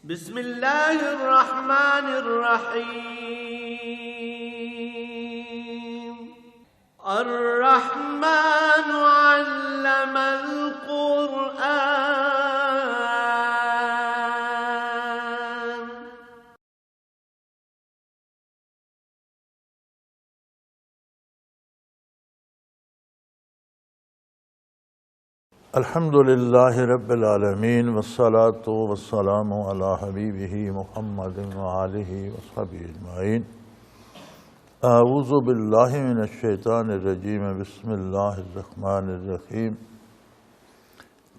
بسم اللہ الرحمن الرحیم الرحمن علم القرآن الحمد للہ رب العالمین والصلاة والسلام علی حبیبہ محمد وآلہ وصحبہ اجمعین۔ اعوذ باللہ من الشیطان الرجیم، بسم اللہ الرحمن الرحیم۔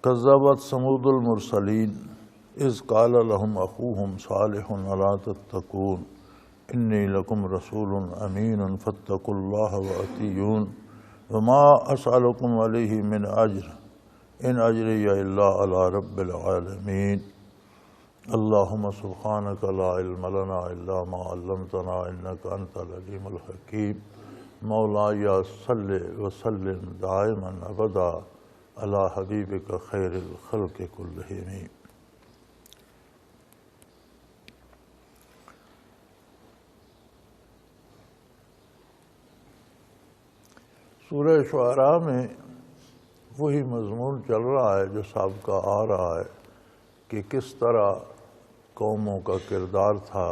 کذبت ثمود المرسلین اذ قال لهم اخوهم صالح الا تتقون انی لکم رسول امین فاتقوا اللہ واطیعون وما اسألکم علیہ من اجر ان اجری الا علی رب العالمین۔ اللہم سبحانک لا علم لنا الا ما علمتنا انک انت العلیم الحکیم۔ مولاي صل وسلم دائما ابدا علی حبیبک خیر الخلق کلہم۔ سورہ شعراء میں وہی مضمون چل رہا ہے جو سابقہ آ رہا ہے کہ کس طرح قوموں کا کردار تھا،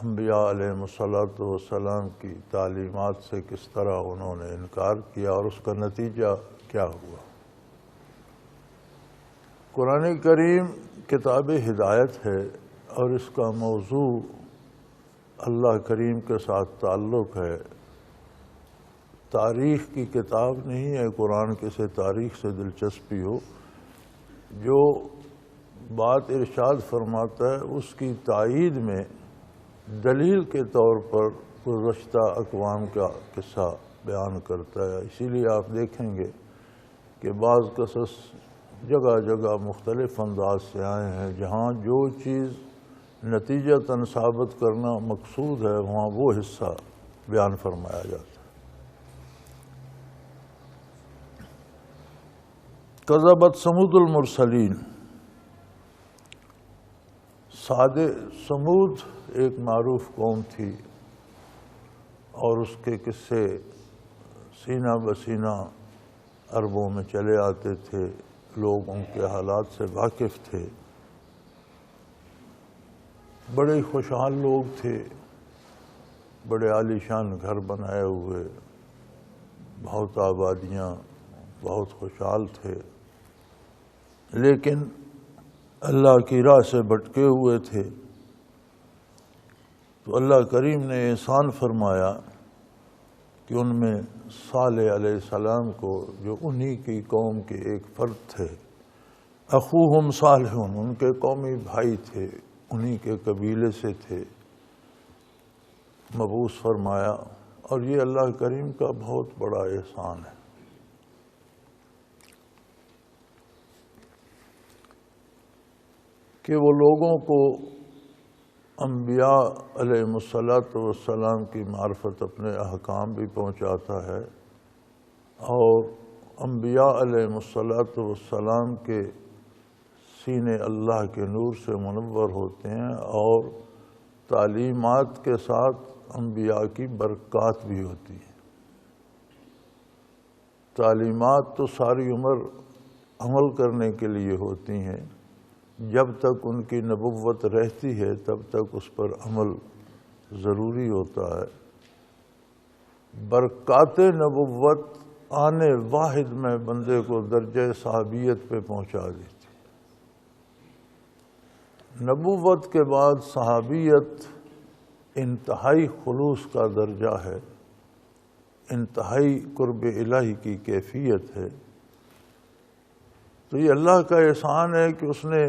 انبیاء علیہ السلام کی تعلیمات سے کس طرح انہوں نے انکار کیا اور اس کا نتیجہ کیا ہوا۔ قرآن کریم کتاب ہدایت ہے اور اس کا موضوع اللہ کریم کے ساتھ تعلق ہے، تاریخ کی کتاب نہیں ہے۔ قرآن کسی تاریخ سے دلچسپی ہو، جو بات ارشاد فرماتا ہے اس کی تائید میں دلیل کے طور پر گزشتہ اقوام کا قصہ بیان کرتا ہے۔ اسی لیے آپ دیکھیں گے کہ بعض قصص جگہ جگہ مختلف انداز سے آئے ہیں، جہاں جو چیز نتیجتاً ثابت کرنا مقصود ہے وہاں وہ حصہ بیان فرمایا جاتا ہے۔ کذبت ثمود المرسلین، ثمود ایک معروف قوم تھی اور اس کے قصے سینہ بسینہ عربوں میں چلے آتے تھے، لوگ ان کے حالات سے واقف تھے۔ بڑے خوشحال لوگ تھے، بڑے عالی شان گھر بنائے ہوئے، بہت آبادیاں، بہت خوشحال تھے، لیکن اللہ کی راہ سے بھٹکے ہوئے تھے۔ تو اللہ کریم نے احسان فرمایا کہ ان میں صالح علیہ السلام کو، جو انہی کی قوم کے ایک فرد تھے، اخوہم صالح، ان کے قومی بھائی تھے، انہی کے قبیلے سے تھے، مبعوث فرمایا۔ اور یہ اللہ کریم کا بہت بڑا احسان ہے کہ وہ لوگوں کو انبیاء علیہ السلام کی معرفت اپنے احکام بھی پہنچاتا ہے، اور انبیاء علیہ السلام کے سینے اللہ کے نور سے منور ہوتے ہیں، اور تعلیمات کے ساتھ انبیاء کی برکات بھی ہوتی ہیں۔ تعلیمات تو ساری عمر عمل کرنے کے لیے ہوتی ہیں، جب تک ان کی نبوت رہتی ہے تب تک اس پر عمل ضروری ہوتا ہے۔ برکات نبوت آنے واحد میں بندے کو درجہ صحابیت پہ پہنچا دیتی۔ نبوت کے بعد صحابیت انتہائی خلوص کا درجہ ہے، انتہائی قرب الہی کی کیفیت ہے۔ تو یہ اللہ کا احسان ہے کہ اس نے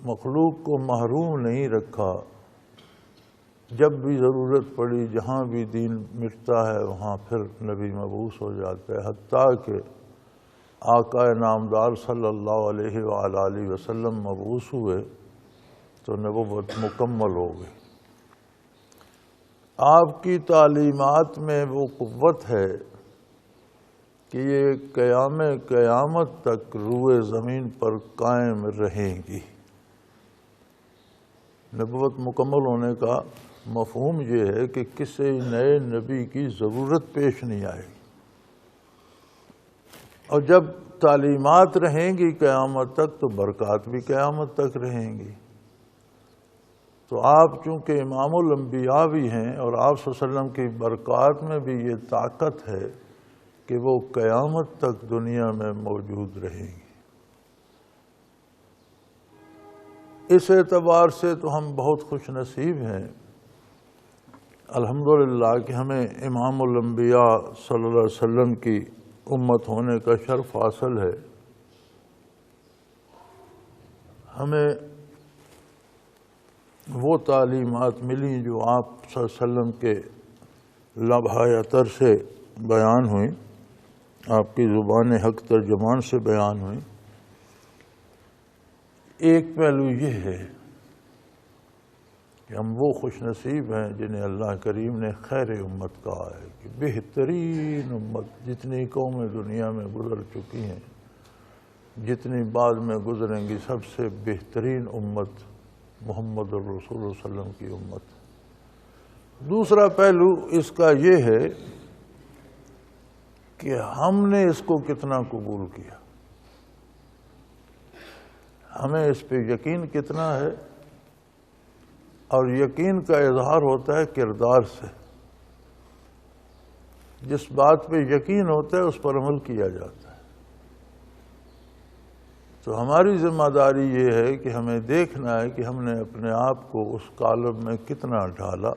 مخلوق کو محروم نہیں رکھا۔ جب بھی ضرورت پڑی، جہاں بھی دین مٹتا ہے وہاں پھر نبی مبعوث ہو جاتا ہے، حتیٰ کہ آقا نامدار صلی اللہ علیہ وآلہ وسلم مبعوث ہوئے تو نبوت مکمل ہو گئی۔ آپ کی تعلیمات میں وہ قوت ہے کہ یہ قیامت تک روئے زمین پر قائم رہیں گی۔ نبوت مکمل ہونے کا مفہوم یہ ہے کہ کسی نئے نبی کی ضرورت پیش نہیں آئے گی، اور جب تعلیمات رہیں گی قیامت تک تو برکات بھی قیامت تک رہیں گی۔ تو آپ چونکہ امام الانبیاء بھی ہیں اور آپ صلی اللہ علیہ وسلم کی برکات میں بھی یہ طاقت ہے کہ وہ قیامت تک دنیا میں موجود رہیں گی۔ اس اعتبار سے تو ہم بہت خوش نصیب ہیں الحمدللہ کہ ہمیں امام الانبیاء صلی اللہ علیہ وسلم کی امت ہونے کا شرف حاصل ہے۔ ہمیں وہ تعلیمات ملی جو آپ صلی اللہ علیہ وسلم کے لمحہ اطہر سے بیان ہوئیں، آپ کی زبان حق ترجمان سے بیان ہوئیں۔ ایک پہلو یہ ہے کہ ہم وہ خوش نصیب ہیں جنہیں اللہ کریم نے خیر امت کہا ہے کہ بہترین امت، جتنی قومیں دنیا میں گزر چکی ہیں، جتنی بعد میں گزریں گی، سب سے بہترین امت محمد الرسول صلی اللہ علیہ وسلم کی امت۔ دوسرا پہلو اس کا یہ ہے کہ ہم نے اس کو کتنا قبول کیا، ہمیں اس پہ یقین کتنا ہے، اور یقین کا اظہار ہوتا ہے کردار سے۔ جس بات پہ یقین ہوتا ہے اس پر عمل کیا جاتا ہے۔ تو ہماری ذمہ داری یہ ہے کہ ہمیں دیکھنا ہے کہ ہم نے اپنے آپ کو اس قالب میں کتنا ڈھالا،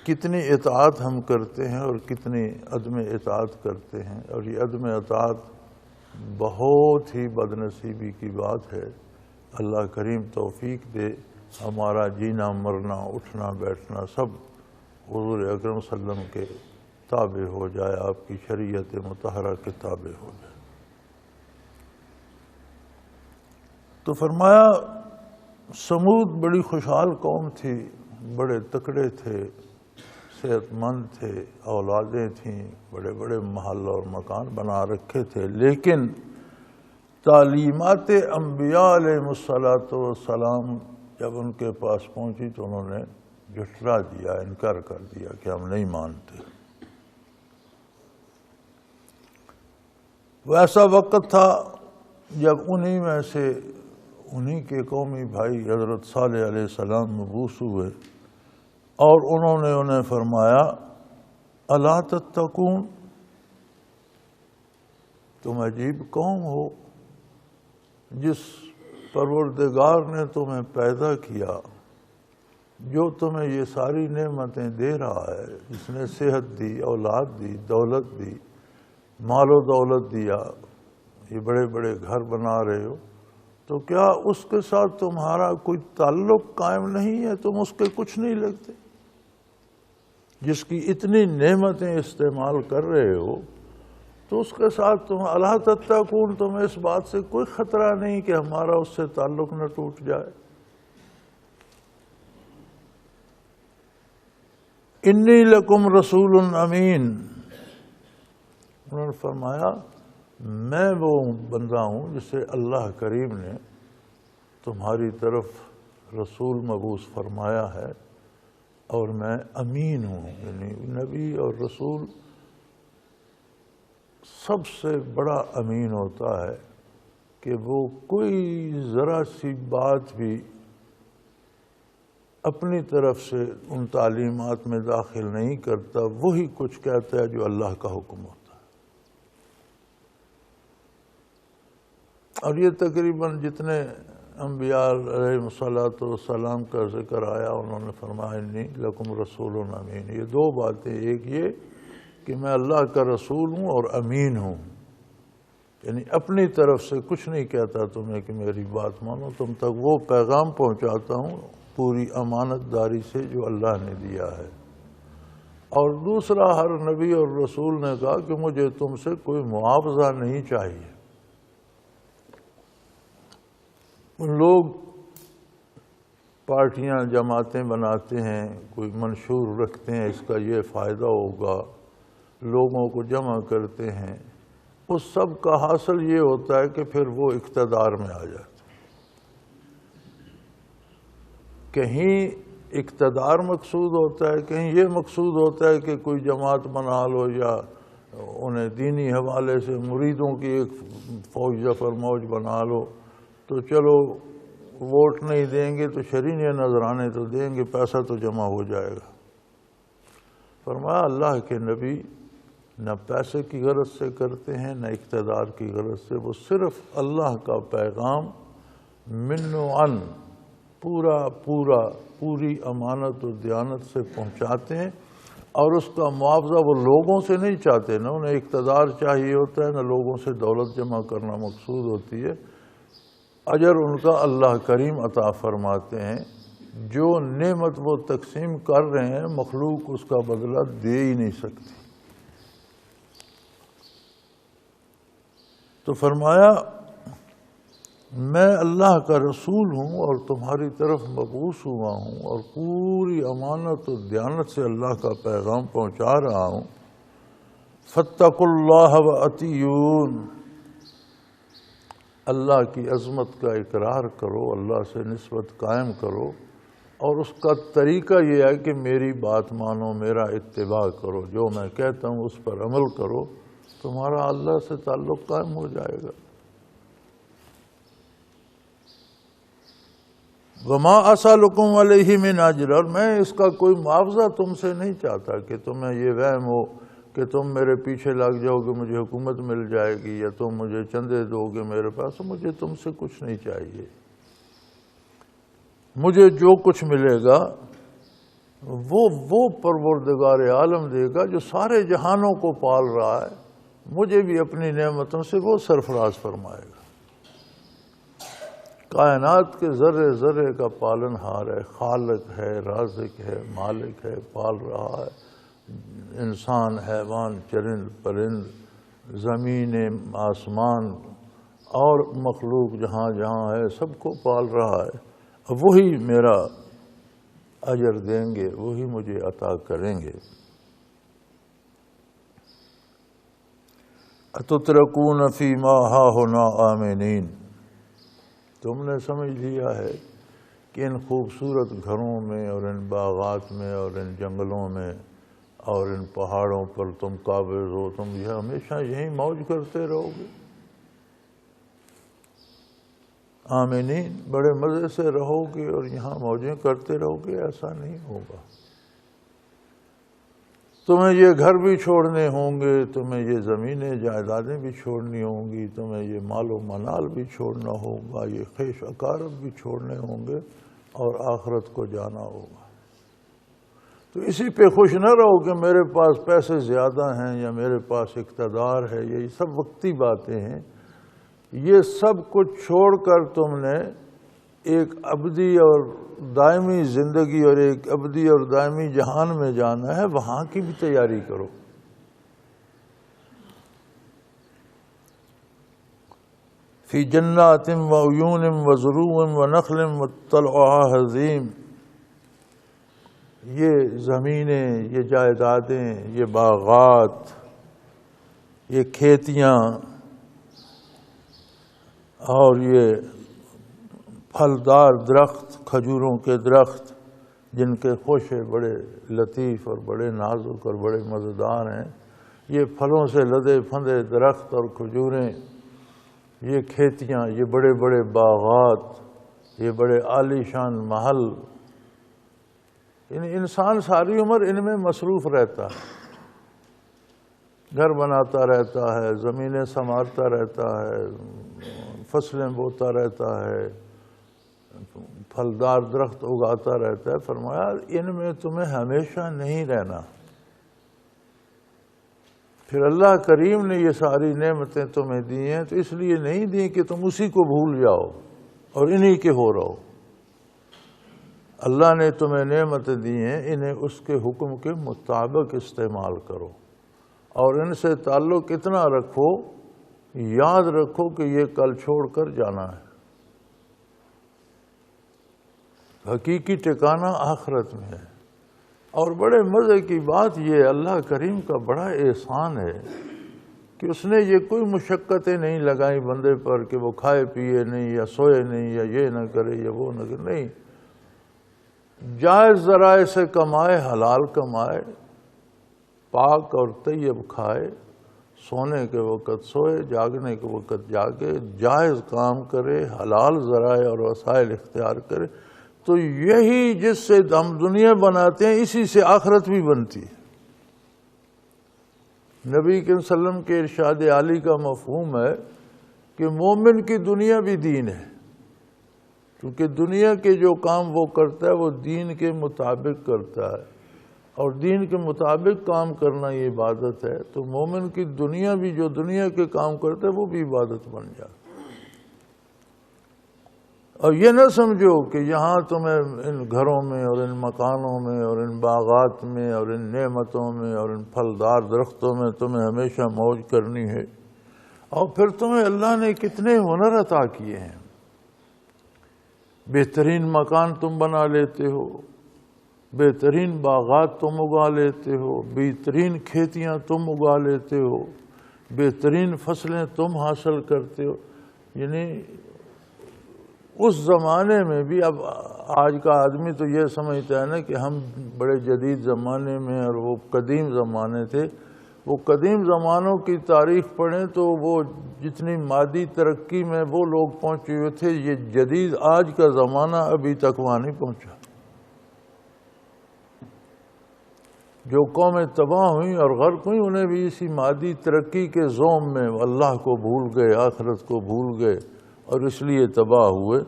کتنی اطاعت ہم کرتے ہیں اور کتنی عدم اطاعت کرتے ہیں، اور یہ عدم اطاعت بہت ہی بد نصیبی کی بات ہے۔ اللہ کریم توفیق دے، ہمارا جینا مرنا اٹھنا بیٹھنا سب حضور اکرم صلی اللہ علیہ وسلم کے تابع ہو جائے، آپ کی شریعت مطہرہ کے تابع ہو جائے۔ تو فرمایا سمود بڑی خوشحال قوم تھی، بڑے تکڑے تھے، صحت مند تھے، اولادیں تھیں، بڑے بڑے محل اور مکان بنا رکھے تھے، لیکن تعلیمات انبیاء علیہ السلام جب ان کے پاس پہنچی تو انہوں نے جھٹلا دیا، انکار کر دیا کہ ہم نہیں مانتے۔ وہ ایسا وقت تھا جب انہی میں سے انہی کے قومی بھائی حضرت صالح علیہ السلام مبعوث ہوئے، اور انہوں نے انہیں فرمایا الا تتقون، تم عجیب قوم ہو، جس پروردگار نے تمہیں پیدا کیا، جو تمہیں یہ ساری نعمتیں دے رہا ہے، جس نے صحت دی، اولاد دی، دولت دی، مال و دولت دیا، یہ بڑے بڑے گھر بنا رہے ہو، تو کیا اس کے ساتھ تمہارا کوئی تعلق قائم نہیں ہے؟ تم اس کے کچھ نہیں لگتے؟ جس کی اتنی نعمتیں استعمال کر رہے ہو تو اس کے ساتھ تم الا تتقون، تمہیں اس بات سے کوئی خطرہ نہیں کہ ہمارا اس سے تعلق نہ ٹوٹ جائے۔ انی لکم رسول امین، انہوں نے فرمایا میں وہ بندہ ہوں جسے اللہ کریم نے تمہاری طرف رسول مبعوث فرمایا ہے، اور میں امین ہوں۔ یعنی نبی اور رسول سب سے بڑا امین ہوتا ہے کہ وہ کوئی ذرا سی بات بھی اپنی طرف سے ان تعلیمات میں داخل نہیں کرتا، وہی کچھ کہتا ہے جو اللہ کا حکم ہوتا ہے۔ اور یہ تقریباً جتنے انبیاء علیہ السلام کا ذکر آیا، انہوں نے فرمایا انی لکم رسول امین۔ یہ دو باتیں، ایک یہ کہ میں اللہ کا رسول ہوں اور امین ہوں، یعنی اپنی طرف سے کچھ نہیں کہتا تمہیں کہ میری بات مانو، تم تک وہ پیغام پہنچاتا ہوں پوری امانت داری سے جو اللہ نے دیا ہے۔ اور دوسرا، ہر نبی اور رسول نے کہا کہ مجھے تم سے کوئی معاوضہ نہیں چاہیے۔ لوگ پارٹیاں جماعتیں بناتے ہیں، کوئی منشور رکھتے ہیں اس کا یہ فائدہ ہوگا، لوگوں کو جمع کرتے ہیں، اس سب کا حاصل یہ ہوتا ہے کہ پھر وہ اقتدار میں آ جاتے ہیں۔ کہیں اقتدار مقصود ہوتا ہے، کہیں یہ مقصود ہوتا ہے کہ کوئی جماعت بنا لو یا انہیں دینی حوالے سے مریدوں کی ایک فوج ظفر موج بنا لو، تو چلو ووٹ نہیں دیں گے تو شرعی نذرانے تو دیں گے، پیسہ تو جمع ہو جائے گا۔ فرمایا اللہ کے نبی نہ پیسے کی غرض سے کرتے ہیں نہ اقتدار کی غرض سے، وہ صرف اللہ کا پیغام من و عن پوری امانت و دیانت سے پہنچاتے ہیں، اور اس کا معاوضہ وہ لوگوں سے نہیں چاہتے، نہ انہیں اقتدار چاہیے ہوتا ہے، نہ لوگوں سے دولت جمع کرنا مقصود ہوتی ہے۔ اجر ان کا اللہ کریم عطا فرماتے ہیں، جو نعمت وہ تقسیم کر رہے ہیں مخلوق اس کا بدلہ دے ہی نہیں سکتی۔ تو فرمایا میں اللہ کا رسول ہوں اور تمہاری طرف مبعوث ہوا ہوں، اور پوری امانت و دیانت سے اللہ کا پیغام پہنچا رہا ہوں۔ فاتقوا اللہ وأطیعون، اللہ کی عظمت کا اقرار کرو، اللہ سے نسبت قائم کرو، اور اس کا طریقہ یہ ہے کہ میری بات مانو، میرا اتباع کرو، جو میں کہتا ہوں اس پر عمل کرو، تمہارا اللہ سے تعلق قائم ہو جائے گا۔ وما اسألکم علیہ من اجر، اور میں اس کا کوئی معاوضہ تم سے نہیں چاہتا کہ تمہیں یہ وہم ہو کہ تم میرے پیچھے لگ جاؤ گے مجھے حکومت مل جائے گی، یا تم مجھے چندے دو گے میرے پاس، مجھے تم سے کچھ نہیں چاہیے۔ مجھے جو کچھ ملے گا وہ پروردگار عالم دے گا جو سارے جہانوں کو پال رہا ہے، مجھے بھی اپنی نعمتوں سے وہ سرفراز فرمائے گا۔ کائنات کے ذرے ذرے کا پالن ہار ہے، خالق ہے، رازق ہے، مالک ہے، پال رہا ہے، انسان، حیوان، چرند پرند، زمین، آسمان اور مخلوق جہاں جہاں ہے سب کو پال رہا ہے۔ اب وہی میرا اجر دیں گے، وہی مجھے عطا کریں گے۔ اتترکون فیما ہاہنا آمنین، تم نے سمجھ لیا ہے کہ ان خوبصورت گھروں میں اور ان باغات میں اور ان جنگلوں میں اور ان پہاڑوں پر تم قابض ہو، تم یہ ہمیشہ یہیں موج کرتے رہو گے؟ آمینین، بڑے مزے سے رہو گے اور یہاں موجیں کرتے رہو گے؟ ایسا نہیں ہوگا۔ تمہیں یہ گھر بھی چھوڑنے ہوں گے، تمہیں یہ زمینیں جائیدادیں بھی چھوڑنی ہوں گی، تمہیں یہ مال و منال بھی چھوڑنا ہوگا، یہ خیش اقارب بھی چھوڑنے ہوں گے، اور آخرت کو جانا ہوگا۔ تو اسی پہ خوش نہ رہو کہ میرے پاس پیسے زیادہ ہیں یا میرے پاس اقتدار ہے، یہ سب وقتی باتیں ہیں۔ یہ سب کچھ چھوڑ کر تم نے ایک ابدی اور دائمی زندگی اور ایک ابدی اور دائمی جہان میں جانا ہے، وہاں کی بھی تیاری کرو۔ فی جنات وعیون وزروع ونخل وطلعها ہضیم، یہ زمینیں، یہ جائیدادیں، یہ باغات، یہ کھیتیاں اور یہ پھلدار درخت، کھجوروں کے درخت جن کے خوشے بڑے لطیف اور بڑے نازک اور بڑے مزیدار ہیں، یہ پھلوں سے لدے پھندے درخت اور کھجوریں، یہ کھیتیاں، یہ بڑے بڑے باغات، یہ بڑے عالی شان محل، انسان ساری عمر ان میں مصروف رہتا ہے، گھر بناتا رہتا ہے، زمینیں سنوارتا رہتا ہے، فصلیں بوتا رہتا ہے، پھلدار درخت اگاتا رہتا ہے۔ فرمایا ان میں تمہیں ہمیشہ نہیں رہنا۔ پھر اللہ کریم نے یہ ساری نعمتیں تمہیں دی ہیں تو اس لیے نہیں دی کہ تم اسی کو بھول جاؤ اور انہی کے ہو رہو۔ اللہ نے تمہیں نعمتیں دی ہیں، انہیں اس کے حکم کے مطابق استعمال کرو، اور ان سے تعلق اتنا رکھو، یاد رکھو کہ یہ کل چھوڑ کر جانا ہے۔ حقیقی ٹھکانہ آخرت میں ہے۔ اور بڑے مزے کی بات یہ اللہ کریم کا بڑا احسان ہے کہ اس نے یہ کوئی مشقتیں نہیں لگائیں بندے پر کہ وہ کھائے پیے نہیں یا سوئے نہیں یا یہ نہ کرے یا وہ نہ کرے، نہیں، جائز ذرائع سے کمائے، حلال کمائے، پاک اور طیب کھائے، سونے کے وقت سوئے، جاگنے کے وقت جاگے، جائز کام کرے، حلال ذرائع اور وسائل اختیار کرے، تو یہی جس سے ہم دنیا بناتے ہیں اسی سے آخرت بھی بنتی ہے۔ نبی کریم صلی اللہ علیہ وسلم کے ارشاد عالی کا مفہوم ہے کہ مومن کی دنیا بھی دین ہے، کیونکہ دنیا کے جو کام وہ کرتا ہے وہ دین کے مطابق کرتا ہے، اور دین کے مطابق کام کرنا یہ عبادت ہے، تو مومن کی دنیا بھی جو دنیا کے کام کرتا ہے وہ بھی عبادت بن جاتا ہے۔ اور یہ نہ سمجھو کہ یہاں تمہیں ان گھروں میں اور ان مکانوں میں اور ان باغات میں اور ان نعمتوں میں اور ان پھلدار درختوں میں تمہیں ہمیشہ موج کرنی ہے، اور پھر تمہیں اللہ نے کتنے ہنر عطا کیے ہیں۔ بہترین مکان تم بنا لیتے ہو، بہترین باغات تم اگا لیتے ہو، بہترین کھیتیاں تم اگا لیتے ہو، بہترین فصلیں تم حاصل کرتے ہو۔ یعنی اس زمانے میں بھی، اب آج کا آدمی تو یہ سمجھتا ہے نا کہ ہم بڑے جدید زمانے میں اور وہ قدیم زمانے تھے، وہ قدیم زمانوں کی تاریخ پڑھیں تو وہ جتنی مادی ترقی میں وہ لوگ پہنچے ہوئے تھے، یہ جدید آج کا زمانہ ابھی تک وہاں نہیں پہنچا۔ جو قومیں تباہ ہوئیں اور غرق ہوئیں انہیں بھی اسی مادی ترقی کے زوم میں اللہ کو بھول گئے، آخرت کو بھول گئے اور اس لیے تباہ ہوئے۔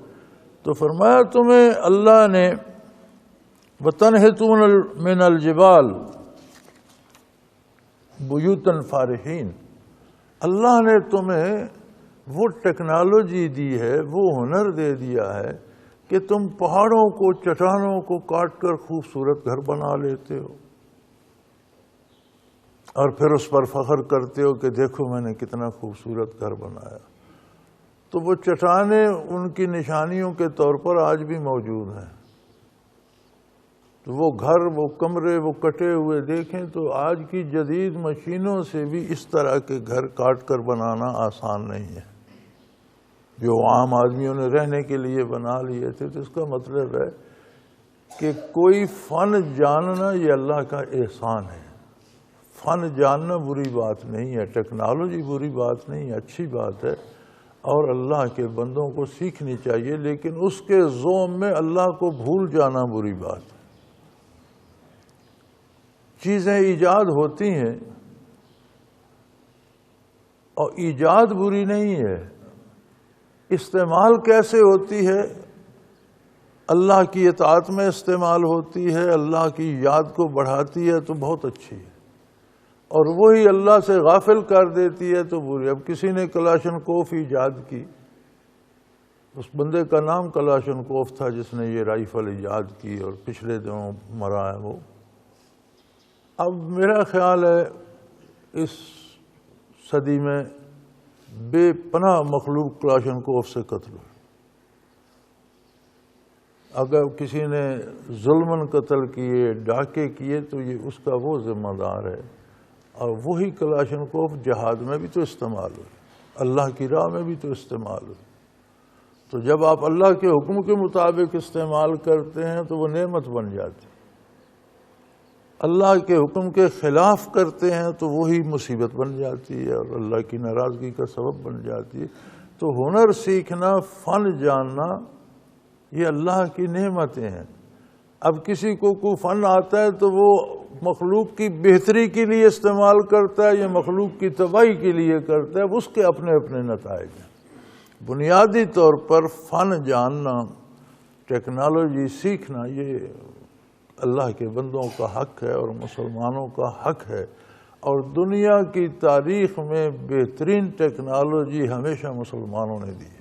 تو فرمایا تمہیں اللہ نے وَتَنْحِتُونَ مِنَ الْجِبَالِ بُيُوتًا فَارِحِينَ، اللہ نے تمہیں وہ ٹیکنالوجی دی ہے، وہ ہنر دے دیا ہے کہ تم پہاڑوں کو، چٹانوں کو کاٹ کر خوبصورت گھر بنا لیتے ہو، اور پھر اس پر فخر کرتے ہو کہ دیکھو میں نے کتنا خوبصورت گھر بنایا۔ تو وہ چٹانیں ان کی نشانیوں کے طور پر آج بھی موجود ہیں۔ تو وہ گھر، وہ کمرے، وہ کٹے ہوئے دیکھیں تو آج کی جدید مشینوں سے بھی اس طرح کے گھر کاٹ کر بنانا آسان نہیں ہے، جو عام آدمیوں نے رہنے کے لیے بنا لیے تھے۔ تو اس کا مطلب ہے کہ کوئی فن جاننا یہ اللہ کا احسان ہے۔ فن جاننا بری بات نہیں ہے، ٹیکنالوجی بری بات نہیں ہے، اچھی بات ہے، اور اللہ کے بندوں کو سیکھنی چاہیے، لیکن اس کے زوم میں اللہ کو بھول جانا بری بات ہے۔ چیزیں ایجاد ہوتی ہیں اور ایجاد بری نہیں ہے، استعمال کیسے ہوتی ہے؟ اللہ کی اطاعت میں استعمال ہوتی ہے، اللہ کی یاد کو بڑھاتی ہے تو بہت اچھی ہے، اور وہی اللہ سے غافل کر دیتی ہے تو بری۔ اب کسی نے کلاشنکوف ایجاد کی، اس بندے کا نام کلاشنکوف تھا جس نے یہ رائفل ایجاد کی اور پچھلے دنوں مرا ہے وہ۔ اب میرا خیال ہے اس صدی میں بے پناہ مخلوق کلاشنکوف سے قتل ہوئی۔ اگر کسی نے ظلماً قتل کیے، ڈاکے کیے، تو یہ اس کا وہ ذمہ دار ہے، اور وہی کلاشنکوف جہاد میں بھی تو استعمال ہوئی، اللہ کی راہ میں بھی تو استعمال ہوئی۔ تو جب آپ اللہ کے حکم کے مطابق استعمال کرتے ہیں تو وہ نعمت بن جاتی، اللہ کے حکم کے خلاف کرتے ہیں تو وہی مصیبت بن جاتی ہے اور اللہ کی ناراضگی کا سبب بن جاتی ہے۔ تو ہنر سیکھنا، فن جاننا، یہ اللہ کی نعمتیں ہیں۔ اب کسی کو کوئی فن آتا ہے تو وہ مخلوق کی بہتری کے لیے استعمال کرتا ہے یا مخلوق کی تباہی کے لیے کرتا ہے، اس کے اپنے اپنے نتائج ہیں۔ بنیادی طور پر فن جاننا، ٹیکنالوجی سیکھنا، یہ اللہ کے بندوں کا حق ہے اور مسلمانوں کا حق ہے، اور دنیا کی تاریخ میں بہترین ٹیکنالوجی ہمیشہ مسلمانوں نے دی ہے۔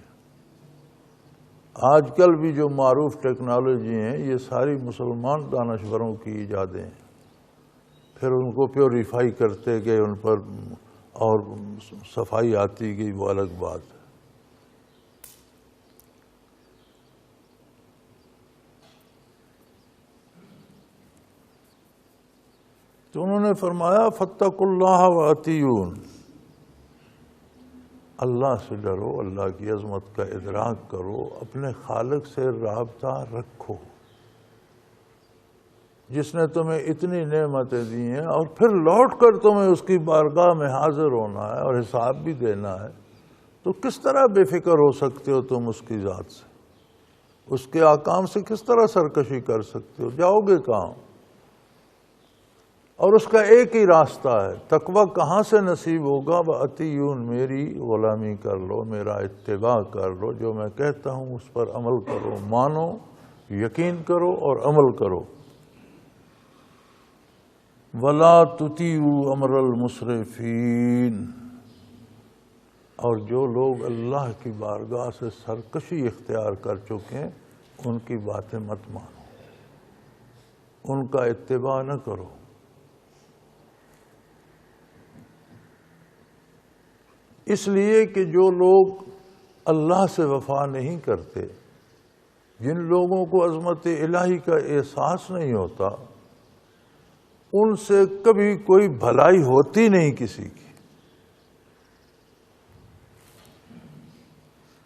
آج کل بھی جو معروف ٹیکنالوجی ہیں یہ ساری مسلمان دانشوروں کی ایجادیں ہیں، پھر ان کو پیوریفائی کرتے گئے، ان پر اور صفائی آتی گئی، وہ الگ بات ہے۔ تو انہوں نے فرمایا فاتقوا اللہ وأطیعون، اللہ سے ڈرو، اللہ کی عظمت کا ادراک کرو، اپنے خالق سے رابطہ رکھو۔ جس نے تمہیں اتنی نعمتیں دی ہیں، اور پھر لوٹ کر تمہیں اس کی بارگاہ میں حاضر ہونا ہے اور حساب بھی دینا ہے، تو کس طرح بے فکر ہو سکتے ہو تم اس کی ذات سے؟ اس کے احکام سے کس طرح سرکشی کر سکتے ہو؟ جاؤ گے کہاں؟ اور اس کا ایک ہی راستہ ہے، تقویٰ کہاں سے نصیب ہوگا؟ وَأَطِیعُونِ، میری غلامی کر لو، میرا اتباع کر لو، جو میں کہتا ہوں اس پر عمل کرو، مانو، یقین کرو اور عمل کرو۔ وَلَا تُطِیعُوا أَمْرَ الْمُسْرِفِینَ، اور جو لوگ اللہ کی بارگاہ سے سرکشی اختیار کر چکے ہیں ان کی باتیں مت مانو، ان کا اتباع نہ کرو۔ اس لیے کہ جو لوگ اللہ سے وفا نہیں کرتے، جن لوگوں کو عظمت الہی کا احساس نہیں ہوتا، ان سے کبھی کوئی بھلائی ہوتی نہیں کسی کی۔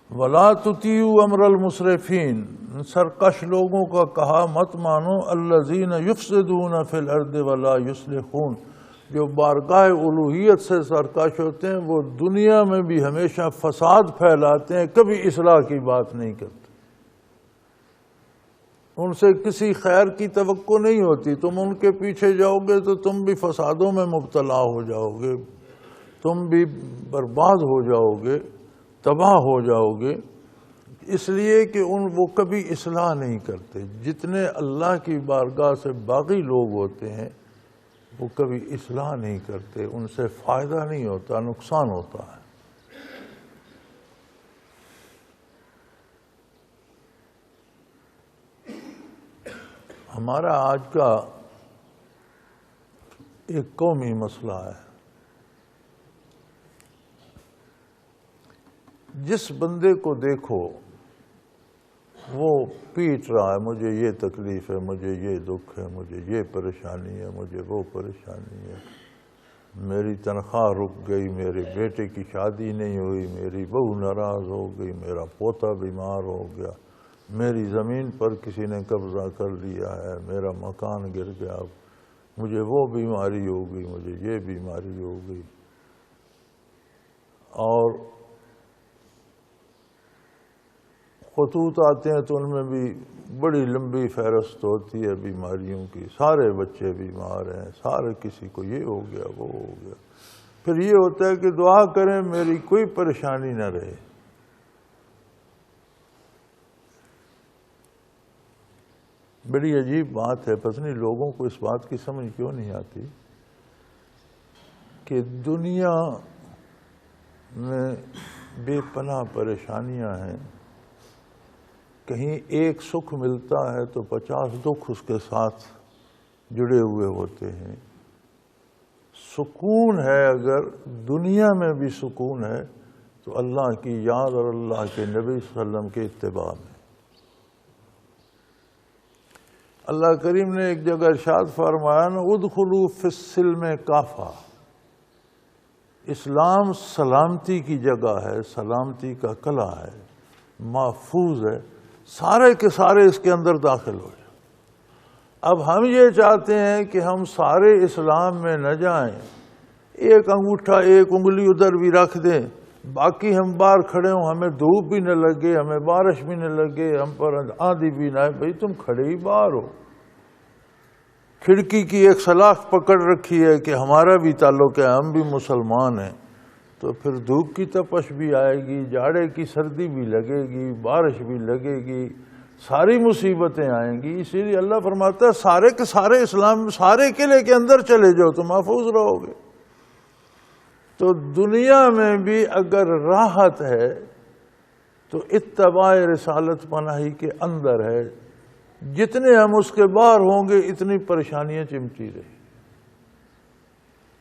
وَلَا تُطِیعُوا أَمْرَ الْمُسْرِفِینَ، سرکش لوگوں کا کہا مت مانو، الَّذِینَ يُفْسِدُونَ فِی الْأَرْضِ وَلَا يُصْلِحُونَ، جو بارگاہ الوہیت سے سرکش ہوتے ہیں، وہ دنیا میں بھی ہمیشہ فساد پھیلاتے ہیں، کبھی اصلاح کی بات نہیں کرتے۔ ان سے کسی خیر کی توقع نہیں ہوتی، تم ان کے پیچھے جاؤ گے تو تم بھی فسادوں میں مبتلا ہو جاؤ گے، تم بھی برباد ہو جاؤ گے، تباہ ہو جاؤ گے، اس لیے کہ وہ کبھی اصلاح نہیں کرتے۔ جتنے اللہ کی بارگاہ سے باغی لوگ ہوتے ہیں وہ کبھی اصلاح نہیں کرتے، ان سے فائدہ نہیں ہوتا، نقصان ہوتا ہے۔ ہمارا آج کا ایک قومی مسئلہ ہے، جس بندے کو دیکھو وہ پیٹ رہا ہے، مجھے یہ تکلیف ہے، مجھے یہ دکھ ہے، مجھے یہ پریشانی ہے، مجھے وہ پریشانی ہے، میری تنخواہ رک گئی، میرے بیٹے کی شادی نہیں ہوئی، میری بہو ناراض ہو گئی، میرا پوتا بیمار ہو گیا، میری زمین پر کسی نے قبضہ کر لیا ہے، میرا مکان گر گیا، مجھے وہ بیماری ہو گئی، مجھے یہ بیماری ہو گئی۔ اور خطوط آتے ہیں تو ان میں بھی بڑی لمبی فہرست ہوتی ہے بیماریوں کی، سارے بچے بیمار ہیں، سارے کسی کو یہ ہو گیا وہ ہو گیا۔ پھر یہ ہوتا ہے کہ دعا کریں میری کوئی پریشانی نہ رہے۔ بڑی عجیب بات ہے، پتہ نہیں لوگوں کو اس بات کی سمجھ کیوں نہیں آتی کہ دنیا میں بے پناہ پریشانیاں ہیں، کہیں ایک سکھ ملتا ہے تو 50 دکھ اس کے ساتھ جڑے ہوئے ہوتے ہیں۔ سکون ہے، اگر دنیا میں بھی سکون ہے تو اللہ کی یاد اور اللہ کے نبی صلی اللہ علیہ وسلم کے اتباع میں۔ اللہ کریم نے ایک جگہ ارشاد فرمایا نا، ادخلوا فی السلم کافہ، اسلام سلامتی کی جگہ ہے، سلامتی کا قلعہ ہے، محفوظ ہے، سارے کے سارے اس کے اندر داخل ہو جائیں۔ اب ہم یہ چاہتے ہیں کہ ہم سارے اسلام میں نہ جائیں، ایک انگوٹھا ایک انگلی ادھر بھی رکھ دیں، باقی ہم باہر کھڑے ہوں، ہمیں دھوپ بھی نہ لگے، ہمیں بارش بھی نہ لگے، ہم پر آندھی بھی نہ آئے۔ بھئی تم کھڑے ہی باہر ہو، کھڑکی کی ایک سلاخ پکڑ رکھی ہے کہ ہمارا بھی تعلق ہے، ہم بھی مسلمان ہیں، تو پھر دھوپ کی تپش بھی آئے گی، جاڑے کی سردی بھی لگے گی، بارش بھی لگے گی، ساری مصیبتیں آئیں گی۔ اسی لیے اللہ فرماتا ہے سارے کے سارے اسلام، سارے قلعے کے اندر چلے جاؤ تو محفوظ رہو گے۔ تو دنیا میں بھی اگر راحت ہے تو اتباع رسالت پناہی کے اندر ہے، جتنے ہم اس کے باہر ہوں گے اتنی پریشانیاں چمٹی رہی۔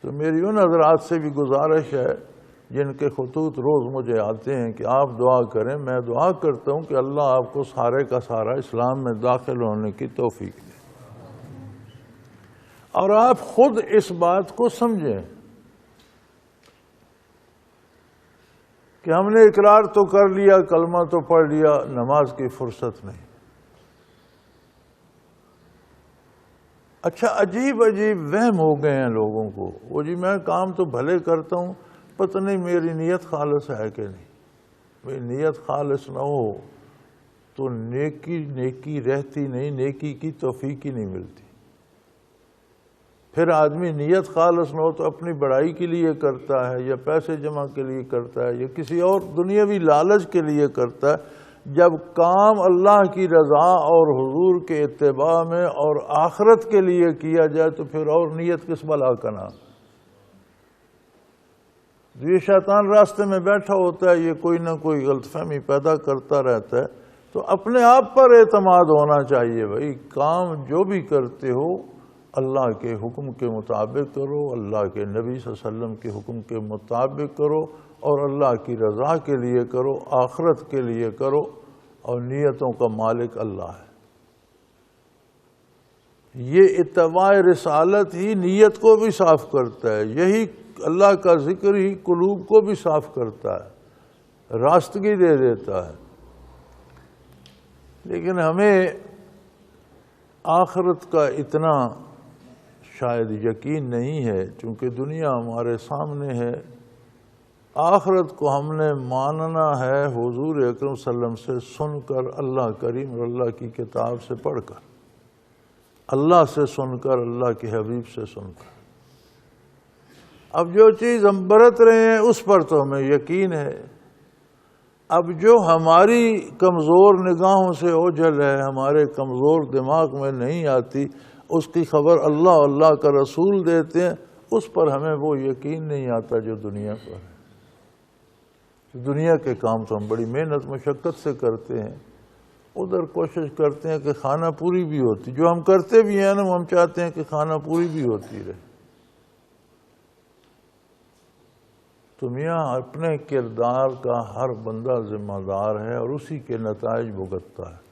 تو میری ان حضرات سے بھی گزارش ہے جن کے خطوط روز مجھے آتے ہیں کہ آپ دعا کریں، میں دعا کرتا ہوں کہ اللہ آپ کو سارے کا سارا اسلام میں داخل ہونے کی توفیق دے، اور آپ خود اس بات کو سمجھیں کہ ہم نے اقرار تو کر لیا، کلمہ تو پڑھ لیا، نماز کی فرصت نہیں۔ اچھا عجیب عجیب وہم ہو گئے ہیں لوگوں کو، وہ جی میں کام تو بھلے کرتا ہوں، پتہ نہیں میری نیت خالص ہے کہ نہیں۔ بھئی نیت خالص نہ ہو تو نیکی رہتی نہیں، نیکی کی توفیق ہی نہیں ملتی۔ پھر آدمی نیت خالص نہ ہو تو اپنی بڑائی کے لیے کرتا ہے، یا پیسے جمع کے لیے کرتا ہے، یا کسی اور دنیاوی لالچ کے لیے کرتا ہے۔ جب کام اللہ کی رضا اور حضور کے اتباع میں اور آخرت کے لیے کیا جائے تو پھر اور نیت کس بلا کا نام۔ یہ شیطان راستے میں بیٹھا ہوتا ہے، یہ کوئی نہ کوئی غلط فہمی پیدا کرتا رہتا ہے۔ تو اپنے آپ پر اعتماد ہونا چاہیے، بھائی کام جو بھی کرتے ہو اللہ کے حکم کے مطابق کرو، اللہ کے نبی صلی اللہ علیہ وسلم کے حکم کے مطابق کرو، اور اللہ کی رضا کے لیے کرو، آخرت کے لیے کرو، اور نیتوں کا مالک اللہ ہے۔ یہ اتباع رسالت ہی نیت کو بھی صاف کرتا ہے، یہی اللہ کا ذکر ہی قلوب کو بھی صاف کرتا ہے، راستگی دے دیتا ہے۔ لیکن ہمیں آخرت کا اتنا شاید یقین نہیں ہے، چونکہ دنیا ہمارے سامنے ہے۔ آخرت کو ہم نے ماننا ہے حضور اکرم صلی اللہ علیہ وسلم سے سن کر، اللہ کریم اور اللہ کی کتاب سے پڑھ کر، اللہ سے سن کر، اللہ کے حبیب سے سن کر۔ اب جو چیز ہم برت رہے ہیں اس پر تو ہمیں یقین ہے، اب جو ہماری کمزور نگاہوں سے اوجھل ہے، ہمارے کمزور دماغ میں نہیں آتی، اس کی خبر اللہ اللہ کا رسول دیتے ہیں، اس پر ہمیں وہ یقین نہیں آتا جو دنیا پر ہے۔ دنیا کے کام تو ہم بڑی محنت مشقت سے کرتے ہیں، ادھر کوشش کرتے ہیں کہ خانہ پوری بھی ہوتی، جو ہم کرتے بھی ہیں نا ہم چاہتے ہیں کہ خانہ پوری بھی ہوتی رہے۔ تو میاں اپنے کردار کا ہر بندہ ذمہ دار ہے اور اسی کے نتائج بھگتتا ہے۔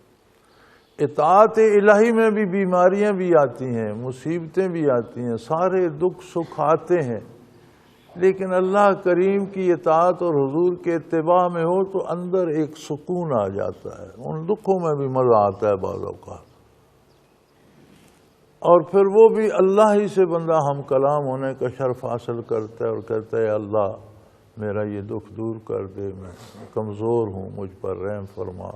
اطاعت الہی میں بھی بیماریاں بھی آتی ہیں، مصیبتیں بھی آتی ہیں، سارے دکھ سکھ آتے ہیں، لیکن اللہ کریم کی اطاعت اور حضور کے اتباع میں ہو تو اندر ایک سکون آ جاتا ہے، ان دکھوں میں بھی مزہ آتا ہے بعض اوقات، اور پھر وہ بھی اللہ ہی سے بندہ ہم کلام ہونے کا شرف حاصل کرتا ہے اور کہتا ہے اللہ میرا یہ دکھ دور کر دے، میں کمزور ہوں، مجھ پر رحم فرما،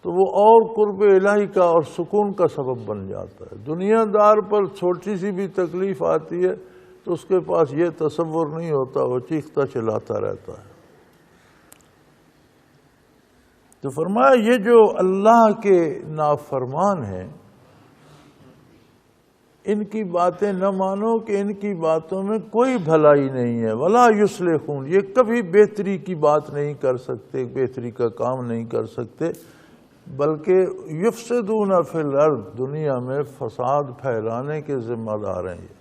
تو وہ اور قرب الہی کا اور سکون کا سبب بن جاتا ہے۔ دنیا دار پر چھوٹی سی بھی تکلیف آتی ہے تو اس کے پاس یہ تصور نہیں ہوتا، وہ چیختا چلاتا رہتا ہے۔ تو فرمایا یہ جو اللہ کے نافرمان ہیں ان کی باتیں نہ مانو کہ ان کی باتوں میں کوئی بھلائی نہیں ہے، ولا یصلحون، یہ کبھی بہتری کی بات نہیں کر سکتے، بہتری کا کام نہیں کر سکتے، بلکہ یفسدون فی الارض، دنیا میں فساد پھیلانے کے ذمہ دار ہیں یہ۔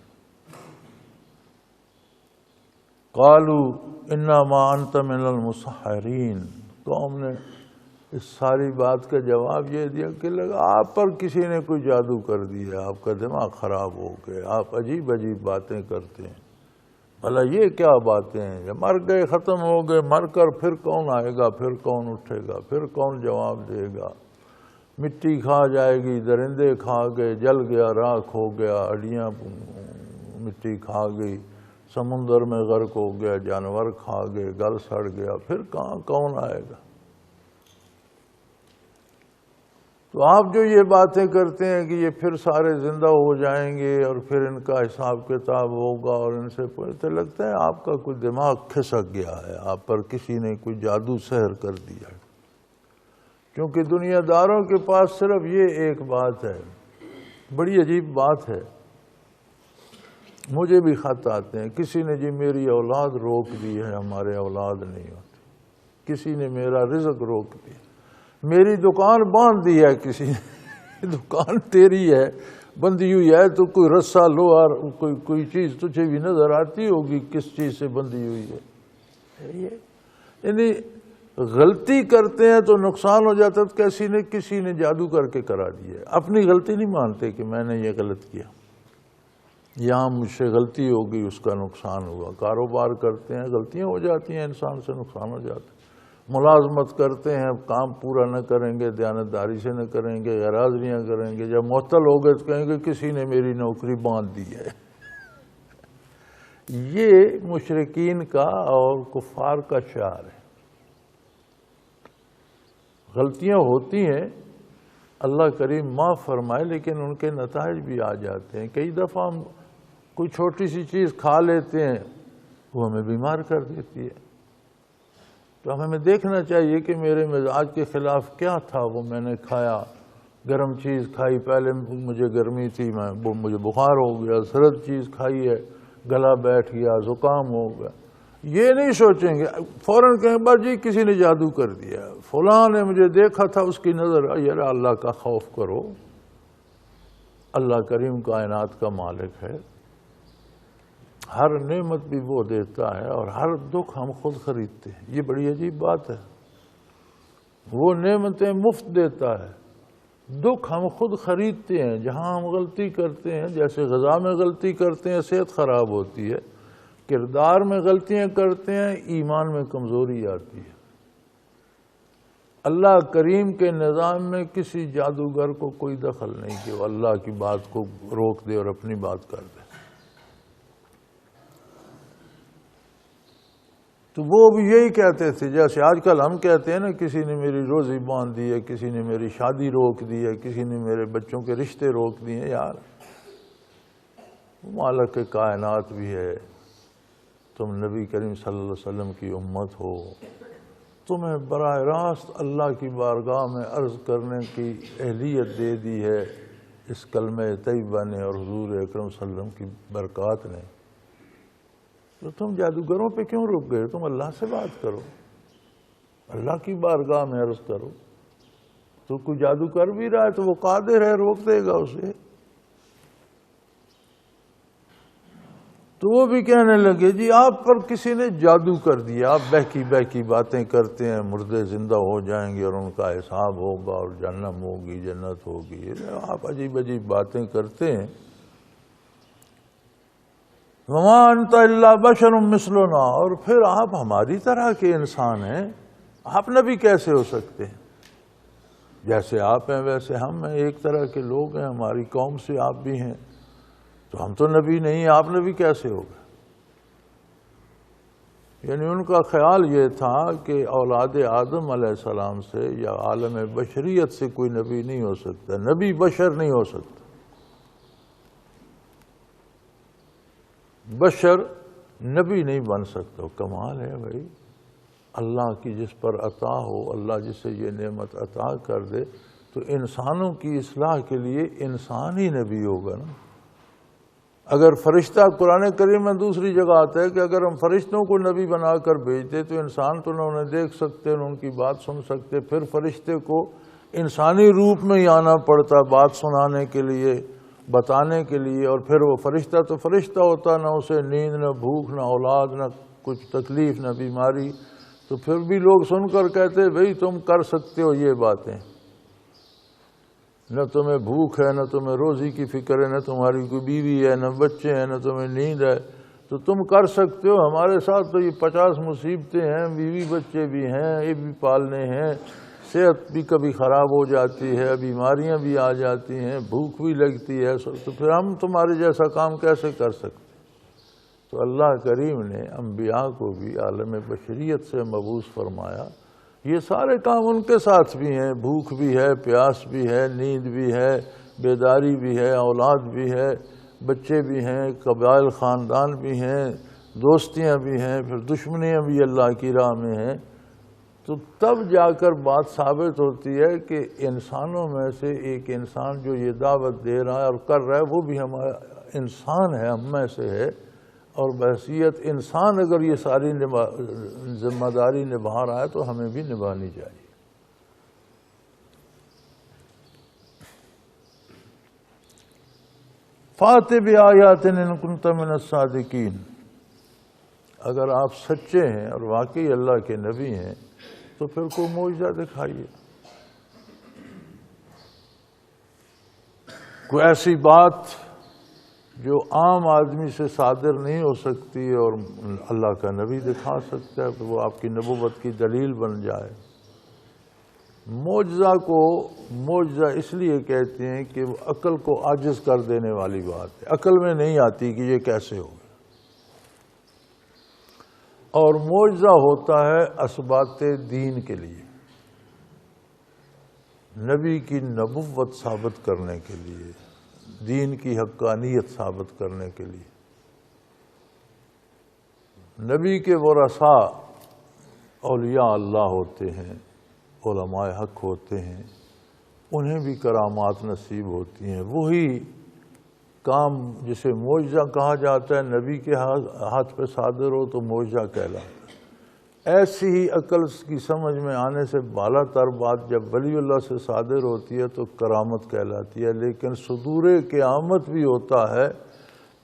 قالوا انما انت من المسحرین، قوم نے اس ساری بات کا جواب یہ دیا کہ لگا آپ پر کسی نے کوئی جادو کر دیا، آپ کا دماغ خراب ہو گئے، آپ عجیب عجیب باتیں کرتے ہیں، بھلا یہ کیا باتیں ہیں، یہ مر گئے ختم ہو گئے، مر کر پھر کون آئے گا، پھر کون اٹھے گا، پھر کون جواب دے گا، مٹی کھا جائے گی، درندے کھا گئے، جل گیا، راکھ ہو گیا، ہڈیاں مٹی کھا گئی، سمندر میں غرق ہو گیا، جانور کھا گئے، گل سڑ گیا، پھر کہاں کون آئے گا۔ تو آپ جو یہ باتیں کرتے ہیں کہ یہ پھر سارے زندہ ہو جائیں گے اور پھر ان کا حساب کتاب ہوگا اور ان سے پوچھتے، لگتا ہے آپ کا کوئی دماغ کھسک گیا ہے، آپ پر کسی نے کوئی جادو سحر کر دیا ہے، کیونکہ دنیا داروں کے پاس صرف یہ ایک بات ہے، بڑی عجیب بات ہے، مجھے بھی خط آتے ہیں، کسی نے جی میری اولاد روک دی ہے، ہمارے اولاد نہیں ہوتی، کسی نے میرا رزق روک دیا، میری دکان باندھ دی ہے کسی نے، دکان تیری ہے بندی ہوئی ہے، تو کوئی رسہ لوہار کوئی چیز تجھے بھی نظر آتی ہوگی کس چیز سے بندھی ہوئی ہے، یعنی غلطی کرتے ہیں تو نقصان ہو جاتا ہے، کسی نے جادو کر کے کرا دیا ہے، اپنی غلطی نہیں مانتے کہ میں نے یہ غلط کیا، یہاں مجھ سے غلطی ہوگی اس کا نقصان ہوا، کاروبار کرتے ہیں غلطیاں ہو جاتی ہیں، انسان سے نقصان ہو جاتا ہے، ملازمت کرتے ہیں، کام پورا نہ کریں گے، دیانتداری سے نہ کریں گے، غیرحاضریاں کریں گے، جب معطل ہو گئے تو کہیں گے کسی نے میری نوکری باندھ دی ہے۔ یہ مشرکین کا اور کفار کا شعار ہے۔ غلطیاں ہوتی ہیں، اللہ کریم معاف فرمائے، لیکن ان کے نتائج بھی آ جاتے ہیں۔ کئی دفعہ ہم کوئی چھوٹی سی چیز کھا لیتے ہیں، وہ ہمیں بیمار کر دیتی ہے، تو ہمیں دیکھنا چاہیے کہ میرے مزاج کے خلاف کیا تھا وہ میں نے کھایا۔ گرم چیز کھائی، پہلے مجھے گرمی تھی، مجھے بخار ہو گیا، سرد چیز کھائی ہے، گلا بیٹھ گیا، زکام ہو گیا۔ یہ نہیں سوچیں گے، فوراً کہیں بس جی کسی نے جادو کر دیا، فلاں نے مجھے دیکھا تھا، اس کی نظر یار اللہ کا خوف کرو۔ اللہ کریم کائنات کا مالک ہے، ہر نعمت بھی وہ دیتا ہے اور ہر دکھ ہم خود خریدتے ہیں۔ یہ بڑی عجیب بات ہے، وہ نعمتیں مفت دیتا ہے، دکھ ہم خود خریدتے ہیں۔ جہاں ہم غلطی کرتے ہیں، جیسے غذا میں غلطی کرتے ہیں صحت خراب ہوتی ہے، کردار میں غلطیاں کرتے ہیں ایمان میں کمزوری آتی ہے۔ اللہ کریم کے نظام میں کسی جادوگر کو کوئی دخل نہیں کہ وہ اللہ کی بات کو روک دے اور اپنی بات کر دے۔ تو وہ بھی یہی کہتے تھے، جیسے آج کل ہم کہتے ہیں نا کسی نے میری روزی باندھ دی ہے، کسی نے میری شادی روک دی ہے، کسی نے میرے بچوں کے رشتے روک دیے۔ یار مالک کائنات بھی ہے، تم نبی کریم صلی اللہ علیہ وسلم کی امت ہو، تمہیں براہ راست اللہ کی بارگاہ میں عرض کرنے کی اہلیت دے دی ہے اس کلمہ طیبہ نے اور حضور اکرم صلی اللہ علیہ وسلم کی برکات نے۔ تو تم جادوگروں پہ کیوں رک گئے؟ تم اللہ سے بات کرو، اللہ کی بارگاہ میں عرض کرو۔ تو کوئی جادو کر بھی رہا ہے تو وہ قادر ہے، روک دے گا اسے۔ تو وہ بھی کہنے لگے جی آپ پر کسی نے جادو کر دیا، آپ بہکی بہکی باتیں کرتے ہیں، مردے زندہ ہو جائیں گے اور ان کا حساب ہوگا اور جہنم ہوگی، جنت ہوگی، آپ عجیب عجیب باتیں کرتے ہیں۔ وَمَا أَنْتَ إِلَّا بَشَرٌ مِثْلُنَا، اور پھر آپ ہماری طرح کے انسان ہیں، آپ نبی کیسے ہو سکتے ہیں؟ جیسے آپ ہیں ویسے ہم ہیں، ایک طرح کے لوگ ہیں، ہماری قوم سے آپ بھی ہیں، تو ہم تو نبی نہیں، آپ نبی کیسے ہو گئے؟ یعنی ان کا خیال یہ تھا کہ اولاد آدم علیہ السلام سے یا عالم بشریت سے کوئی نبی نہیں ہو سکتا، نبی بشر نہیں ہو سکتا، بشر نبی نہیں بن سکتا۔ کمال ہے بھائی، اللہ کی جس پر عطا ہو، اللہ جسے یہ نعمت عطا کر دے، تو انسانوں کی اصلاح کے لیے انسان ہی نبی ہوگا نا۔ اگر فرشتہ، قرآن کریم میں دوسری جگہ آتا ہے کہ اگر ہم فرشتوں کو نبی بنا کر بھیجتے تو انسان تو نہ انہیں دیکھ سکتے، نہ ان کی بات سن سکتے، پھر فرشتے کو انسانی روپ میں ہی آنا پڑتا بات سنانے کے لیے، بتانے کے لیے، اور پھر وہ فرشتہ تو فرشتہ ہوتا، نہ اسے نیند، نہ بھوک، نہ اولاد، نہ کچھ تکلیف، نہ بیماری، تو پھر بھی لوگ سن کر کہتے بھئی تم کر سکتے ہو یہ باتیں، نہ تمہیں بھوک ہے، نہ تمہیں روزی کی فکر ہے، نہ تمہاری کوئی بیوی ہے، نہ بچے ہیں، نہ تمہیں نیند ہے، تو تم کر سکتے ہو۔ ہمارے ساتھ تو یہ 50 مصیبتیں ہیں، بیوی بچے بھی ہیں، یہ بھی پالنے ہیں، صحت بھی کبھی خراب ہو جاتی ہے، بیماریاں بھی آ جاتی ہیں، بھوک بھی لگتی ہے، تو پھر ہم تمہارے جیسا کام کیسے کر سکتے؟ تو اللہ کریم نے انبیاء کو بھی عالم بشریت سے مبعوث فرمایا۔ یہ سارے کام ان کے ساتھ بھی ہیں، بھوک بھی ہے، پیاس بھی ہے، نیند بھی ہے، بیداری بھی ہے، اولاد بھی ہے، بچے بھی ہیں، قبائل خاندان بھی ہیں، دوستیاں بھی ہیں، پھر دشمنیاں بھی اللہ کی راہ میں ہیں۔ تو تب جا کر بات ثابت ہوتی ہے کہ انسانوں میں سے ایک انسان جو یہ دعوت دے رہا ہے اور کر رہا ہے وہ بھی ہمارا انسان ہے، ہم میں سے ہے، اور بحیثیت انسان اگر یہ ساری ذمہ داری نبھا رہا ہے تو ہمیں بھی نبھانی چاہیے۔ فَأْتِ بِآيَاتٍ إِن كُنتَ مِنَ الصَّادِقِينَ، اگر آپ سچے ہیں اور واقعی اللہ کے نبی ہیں تو پھر کوئی معجزہ دکھائیے، کوئی ایسی بات جو عام آدمی سے صادر نہیں ہو سکتی اور اللہ کا نبی دکھا سکتا ہے، تو وہ آپ کی نبوت کی دلیل بن جائے۔ معجزہ کو معجزہ اس لیے کہتے ہیں کہ وہ عقل کو عاجز کر دینے والی بات ہے، عقل میں نہیں آتی کہ یہ کیسے ہوگا۔ اور معجزہ ہوتا ہے اثبات دین کے لیے، نبی کی نبوت ثابت کرنے کے لیے، دین کی حقانیت ثابت کرنے کے لیے۔ نبی کے ورثاء اولیاء اللہ ہوتے ہیں، علماء حق ہوتے ہیں، انہیں بھی کرامات نصیب ہوتی ہیں۔ وہی کام جسے معجزہ کہا جاتا ہے، نبی کے ہاتھ پہ صادر ہو تو معجزہ کہلاتا ہے۔ ایسی ہی عقل کی سمجھ میں آنے سے بالا تر بات جب ولی اللہ سے صادر ہوتی ہے تو کرامت کہلاتی ہے۔ لیکن صدور قیامت بھی ہوتا ہے،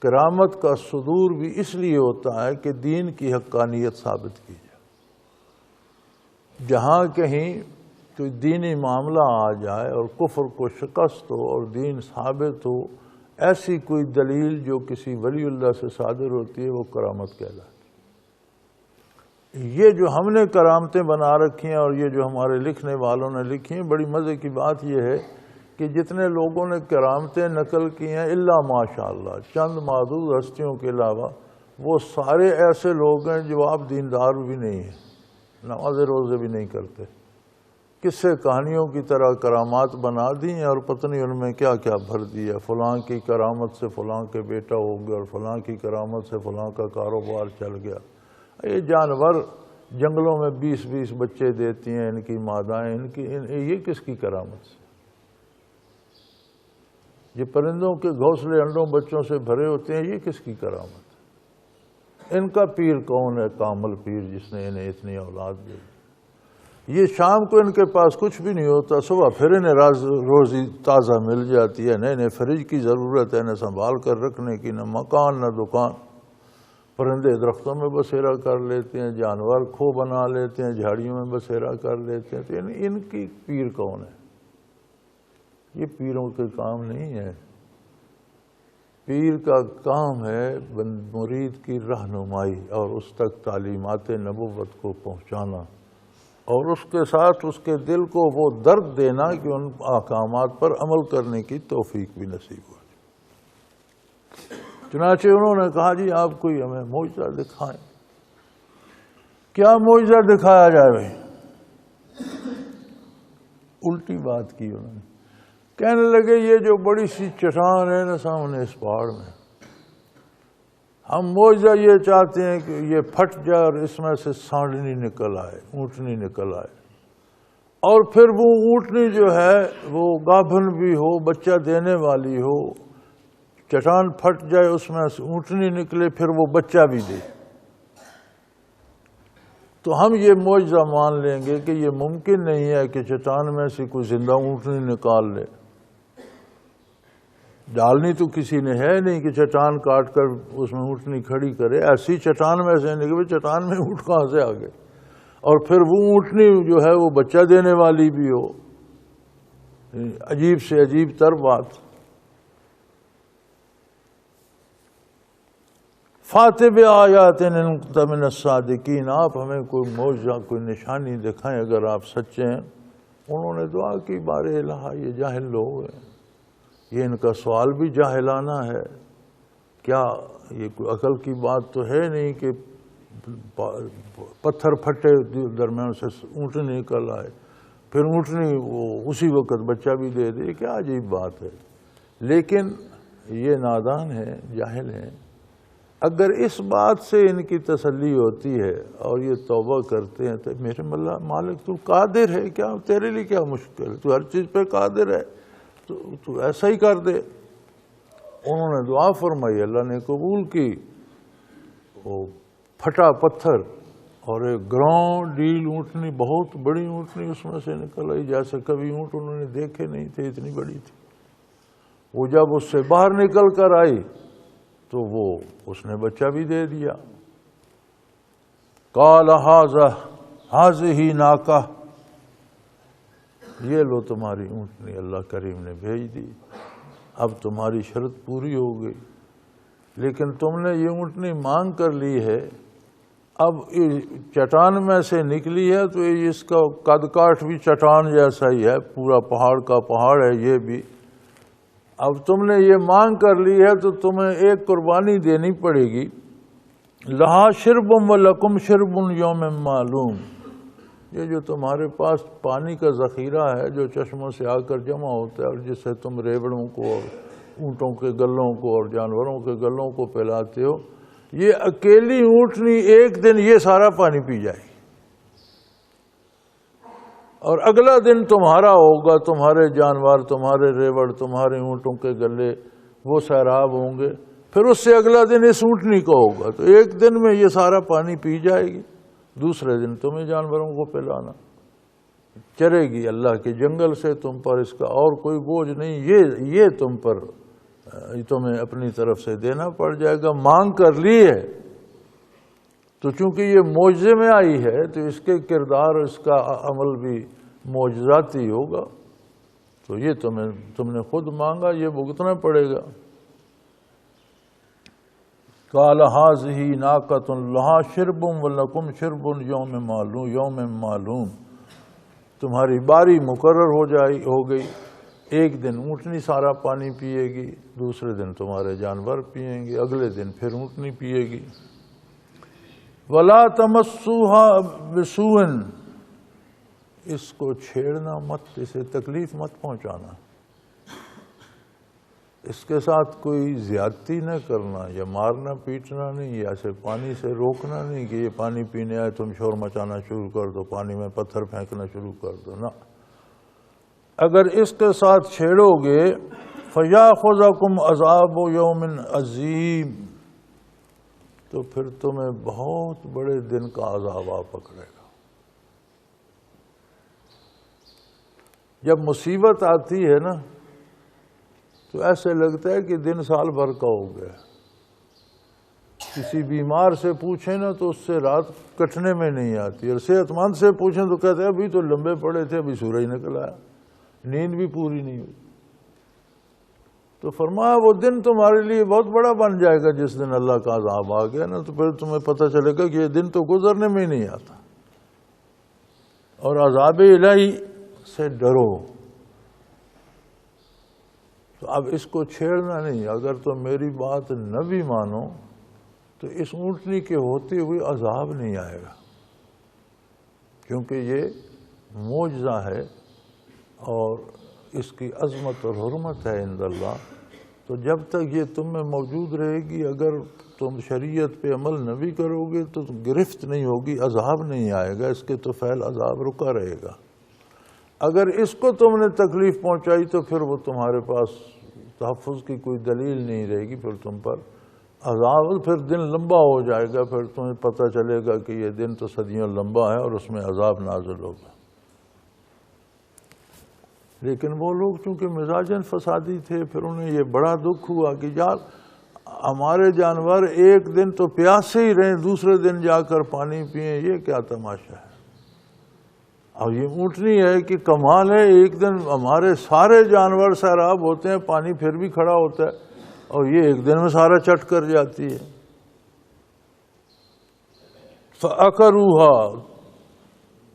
کرامت کا صدور بھی اس لیے ہوتا ہے کہ دین کی حقانیت ثابت کی جائے۔ جہاں کہیں کوئی دینی معاملہ آ جائے اور کفر کو شکست ہو اور دین ثابت ہو، ایسی کوئی دلیل جو کسی ولی اللہ سے صادر ہوتی ہے وہ کرامت کہلاتی ہے۔ یہ جو ہم نے کرامتیں بنا رکھی ہیں اور یہ جو ہمارے لکھنے والوں نے لکھی ہیں، بڑی مزے کی بات یہ ہے کہ جتنے لوگوں نے کرامتیں نقل کی ہیں الا ماشاءاللہ چند معدود ہستیوں کے علاوہ، وہ سارے ایسے لوگ ہیں جو آپ دیندار بھی نہیں ہیں، نماز روزے بھی نہیں کرتے، قصے کہانیوں کی طرح کرامات بنا دی ہیں اور پتہ نہیں ان میں کیا کیا بھر دیا۔ فلاں کی کرامت سے فلاں کے بیٹا ہو گیا اور فلاں کی کرامت سے فلاں کا کاروبار چل گیا۔ یہ جانور جنگلوں میں 20 بچے دیتی ہیں، ان کی مادائیں، یہ کس کی کرامت سے؟ یہ پرندوں کے گھونسلے انڈوں بچوں سے بھرے ہوتے ہیں، یہ کس کی کرامت ہے؟ ان کا پیر کون ہے؟ کامل پیر جس نے انہیں اتنی اولاد دی۔ یہ شام کو ان کے پاس کچھ بھی نہیں ہوتا، صبح پھر انہیں روزی تازہ مل جاتی ہے، نئے فریج کی ضرورت ہے، انہیں سنبھال کر رکھنے کی، نہ مکان نہ دکان۔ پرندے درختوں میں بسیرا کر لیتے ہیں، جانور کھو بنا لیتے ہیں، جھاڑیوں میں بسیرا کر لیتے ہیں، تو ان کی پیر کون ہے؟ یہ پیروں کے کام نہیں ہے۔ پیر کا کام ہے مرید کی رہنمائی اور اس تک تعلیمات نبوت کو پہنچانا، اور اس کے ساتھ اس کے دل کو وہ درد دینا کہ ان احکامات پر عمل کرنے کی توفیق بھی نصیب ہو۔ چنانچہ انہوں نے کہا جی آپ کوئی ہمیں معجزہ دکھائیں۔ کیا معجزہ دکھایا جائے بھائی؟ الٹی بات کی انہوں نے، کہنے لگے یہ جو بڑی سی چٹان ہے نا سامنے اس پہاڑ میں، ہم معجزہ یہ چاہتے ہیں کہ یہ پھٹ جائے اور اس میں سے سانڈنی نکل آئے، اونٹنی نکل آئے، اور پھر وہ اونٹنی جو ہے وہ گابھن بھی ہو، بچہ دینے والی ہو، چٹان پھٹ جائے اس میں سے اونٹنی نکلے، پھر وہ بچہ بھی دے، تو ہم یہ معجزہ مان لیں گے کہ یہ ممکن نہیں ہے کہ چٹان میں سے کوئی زندہ اونٹنی نکال لے۔ ڈالنی تو کسی نے ہے نہیں کہ چٹان کاٹ کر اس میں اونٹنی کھڑی کرے، ایسی چٹان میں سے نکلے، چٹان میں اونٹ کہاں سے آ گئے، اور پھر وہ اونٹنی جو ہے وہ بچہ دینے والی بھی ہو۔ عجیب سے عجیب تر بات۔ فاتح بآیات ان کنت من الصادقین، آپ ہمیں کوئی معجزہ کوئی نشانی دکھائیں اگر آپ سچے ہیں۔ انہوں نے دعا کی بار الہ، یہ جاہل لوگ ہیں، یہ ان کا سوال بھی جاہلانہ ہے، کیا یہ کوئی عقل کی بات تو ہے نہیں کہ پتھر پھٹے درمیان سے اونٹنی نکل آئے، پھر اونٹنی وہ اسی وقت بچہ بھی دے دے، کیا عجیب بات ہے۔ لیکن یہ نادان ہیں، جاہل ہیں۔ اگر اس بات سے ان کی تسلی ہوتی ہے اور یہ توبہ کرتے ہیں تو میرے مالک تو قادر ہے، کیا تیرے لیے کیا مشکل ہے، تو ہر چیز پہ قادر ہے، تو ایسا ہی کر دے۔ انہوں نے دعا فرمائی، اللہ نے قبول کی۔ وہ پھٹا پتھر اور ایک گراں ڈیل اونٹنی، بہت بڑی اونٹنی اس میں سے نکل آئی، جیسے کبھی اونٹ انہوں نے دیکھے نہیں تھے، اتنی بڑی تھی۔ وہ جب اس سے باہر نکل کر آئی تو وہ اس نے بچہ بھی دے دیا۔ قال ہذہ ناقہ، یہ لو تمہاری اونٹنی اللہ کریم نے بھیج دی، اب تمہاری شرط پوری ہو گئی۔ لیکن تم نے یہ اونٹنی مانگ کر لی ہے، اب چٹان میں سے نکلی ہے تو اس کا قد کاٹ بھی چٹان جیسا ہی ہے، پورا پہاڑ کا پہاڑ ہے یہ بھی۔ اب تم نے یہ مانگ کر لی ہے تو تمہیں ایک قربانی دینی پڑے گی۔ لہا شرب ولکم شرب یوم معلوم، یہ جو تمہارے پاس پانی کا ذخیرہ ہے جو چشموں سے آ کر جمع ہوتا ہے اور جس سے تم ریوڑوں کو اور اونٹوں کے گلوں کو اور جانوروں کے گلوں کو پلاتے ہو، یہ اکیلی اونٹنی ایک دن یہ سارا پانی پی جائے گی، اور اگلا دن تمہارا ہوگا، تمہارے جانور، تمہارے ریوڑ، تمہارے اونٹوں کے گلے وہ سیراب ہوں گے، پھر اس سے اگلا دن اس اونٹنی کا ہوگا، تو ایک دن میں یہ سارا پانی پی جائے گی، دوسرے دن تمہیں جانوروں کو پلانا، چرے گی اللہ کے جنگل سے، تم پر اس کا اور کوئی بوجھ نہیں، یہ تم پر تمہیں اپنی طرف سے دینا پڑ جائے گا، مانگ کر لی ہے۔ تو چونکہ یہ معجزے میں آئی ہے تو اس کے کردار، اس کا عمل بھی معجزاتی ہوگا، تو یہ تم نے خود مانگا، یہ بھگتنا پڑے گا۔ قال ھذہ ناقۃ لھا شرب ولکم شرب یوم معلوم، تمہاری باری مقرر ہو گئی، ایک دن اونٹنی سارا پانی پیے گی، دوسرے دن تمہارے جانور پیئیں گے، اگلے دن پھر اونٹنی پیے گی۔ وَلَا تَمَسُّوهَا بِسُوءٍ، اس کو چھیڑنا مت، اسے تکلیف مت پہنچانا، اس کے ساتھ کوئی زیادتی نہ کرنا، یا مارنا پیٹنا نہیں، یا اسے پانی سے روکنا نہیں کہ یہ پانی پینے آئے تم شور مچانا شروع کر دو، پانی میں پتھر پھینکنا شروع کر دو، نہ۔ اگر اس کے ساتھ چھیڑو گے فَيَأْخُذَكُمْ عَذَابُ يَوْمٍ عَظِيمٍ، تو پھر تمہیں بہت بڑے دن کا عذاب آ پکڑے گا۔ جب مصیبت آتی ہے نا تو ایسے لگتا ہے کہ دن سال بھر کا ہو گیا۔ کسی بیمار سے پوچھیں نا تو اس سے رات کٹنے میں نہیں آتی، اور صحت مند سے پوچھیں تو کہتے ہیں ابھی تو لمبے پڑے تھے، ابھی سورج نکل آیا، نیند بھی پوری نہیں ہوئی۔ تو فرمایا وہ دن تمہارے لیے بہت بڑا بن جائے گا جس دن اللہ کا عذاب آ گیا نا، تو پھر تمہیں پتہ چلے گا کہ یہ دن تو گزرنے میں ہی نہیں آتا، اور عذاب الہی سے ڈرو۔ تو اب اس کو چھیڑنا نہیں، اگر تم میری بات نہ بھی مانو تو اس اونٹنی کے ہوتے ہوئے عذاب نہیں آئے گا، کیونکہ یہ معجزہ ہے اور اس کی عظمت اور حرمت ہے عند اللہ۔ تو جب تک یہ تم میں موجود رہے گی، اگر تم شریعت پہ عمل نہ بھی کرو گے تو گرفت نہیں ہوگی، عذاب نہیں آئے گا، اس کے تو فعل عذاب رکا رہے گا۔ اگر اس کو تم نے تکلیف پہنچائی تو پھر وہ تمہارے پاس تحفظ کی کوئی دلیل نہیں رہے گی، پھر تم پر عذاب، پھر دن لمبا ہو جائے گا، پھر تمہیں پتہ چلے گا کہ یہ دن تو صدیوں لمبا ہے اور اس میں عذاب نازل ہوگا۔ لیکن وہ لوگ چونکہ مزاجاً فسادی تھے، پھر انہیں یہ بڑا دکھ ہوا کہ یار ہمارے جانور ایک دن تو پیاسے ہی رہیں، دوسرے دن جا کر پانی پئیں، یہ کیا تماشا ہے۔ اور یہ اونٹنی ہے کہ کمال ہے، ایک دن ہمارے سارے جانور سیراب ہوتے ہیں، پانی پھر بھی کھڑا ہوتا ہے، اور یہ ایک دن میں سارا چٹ کر جاتی ہے۔ فَأَكَرُوهَا،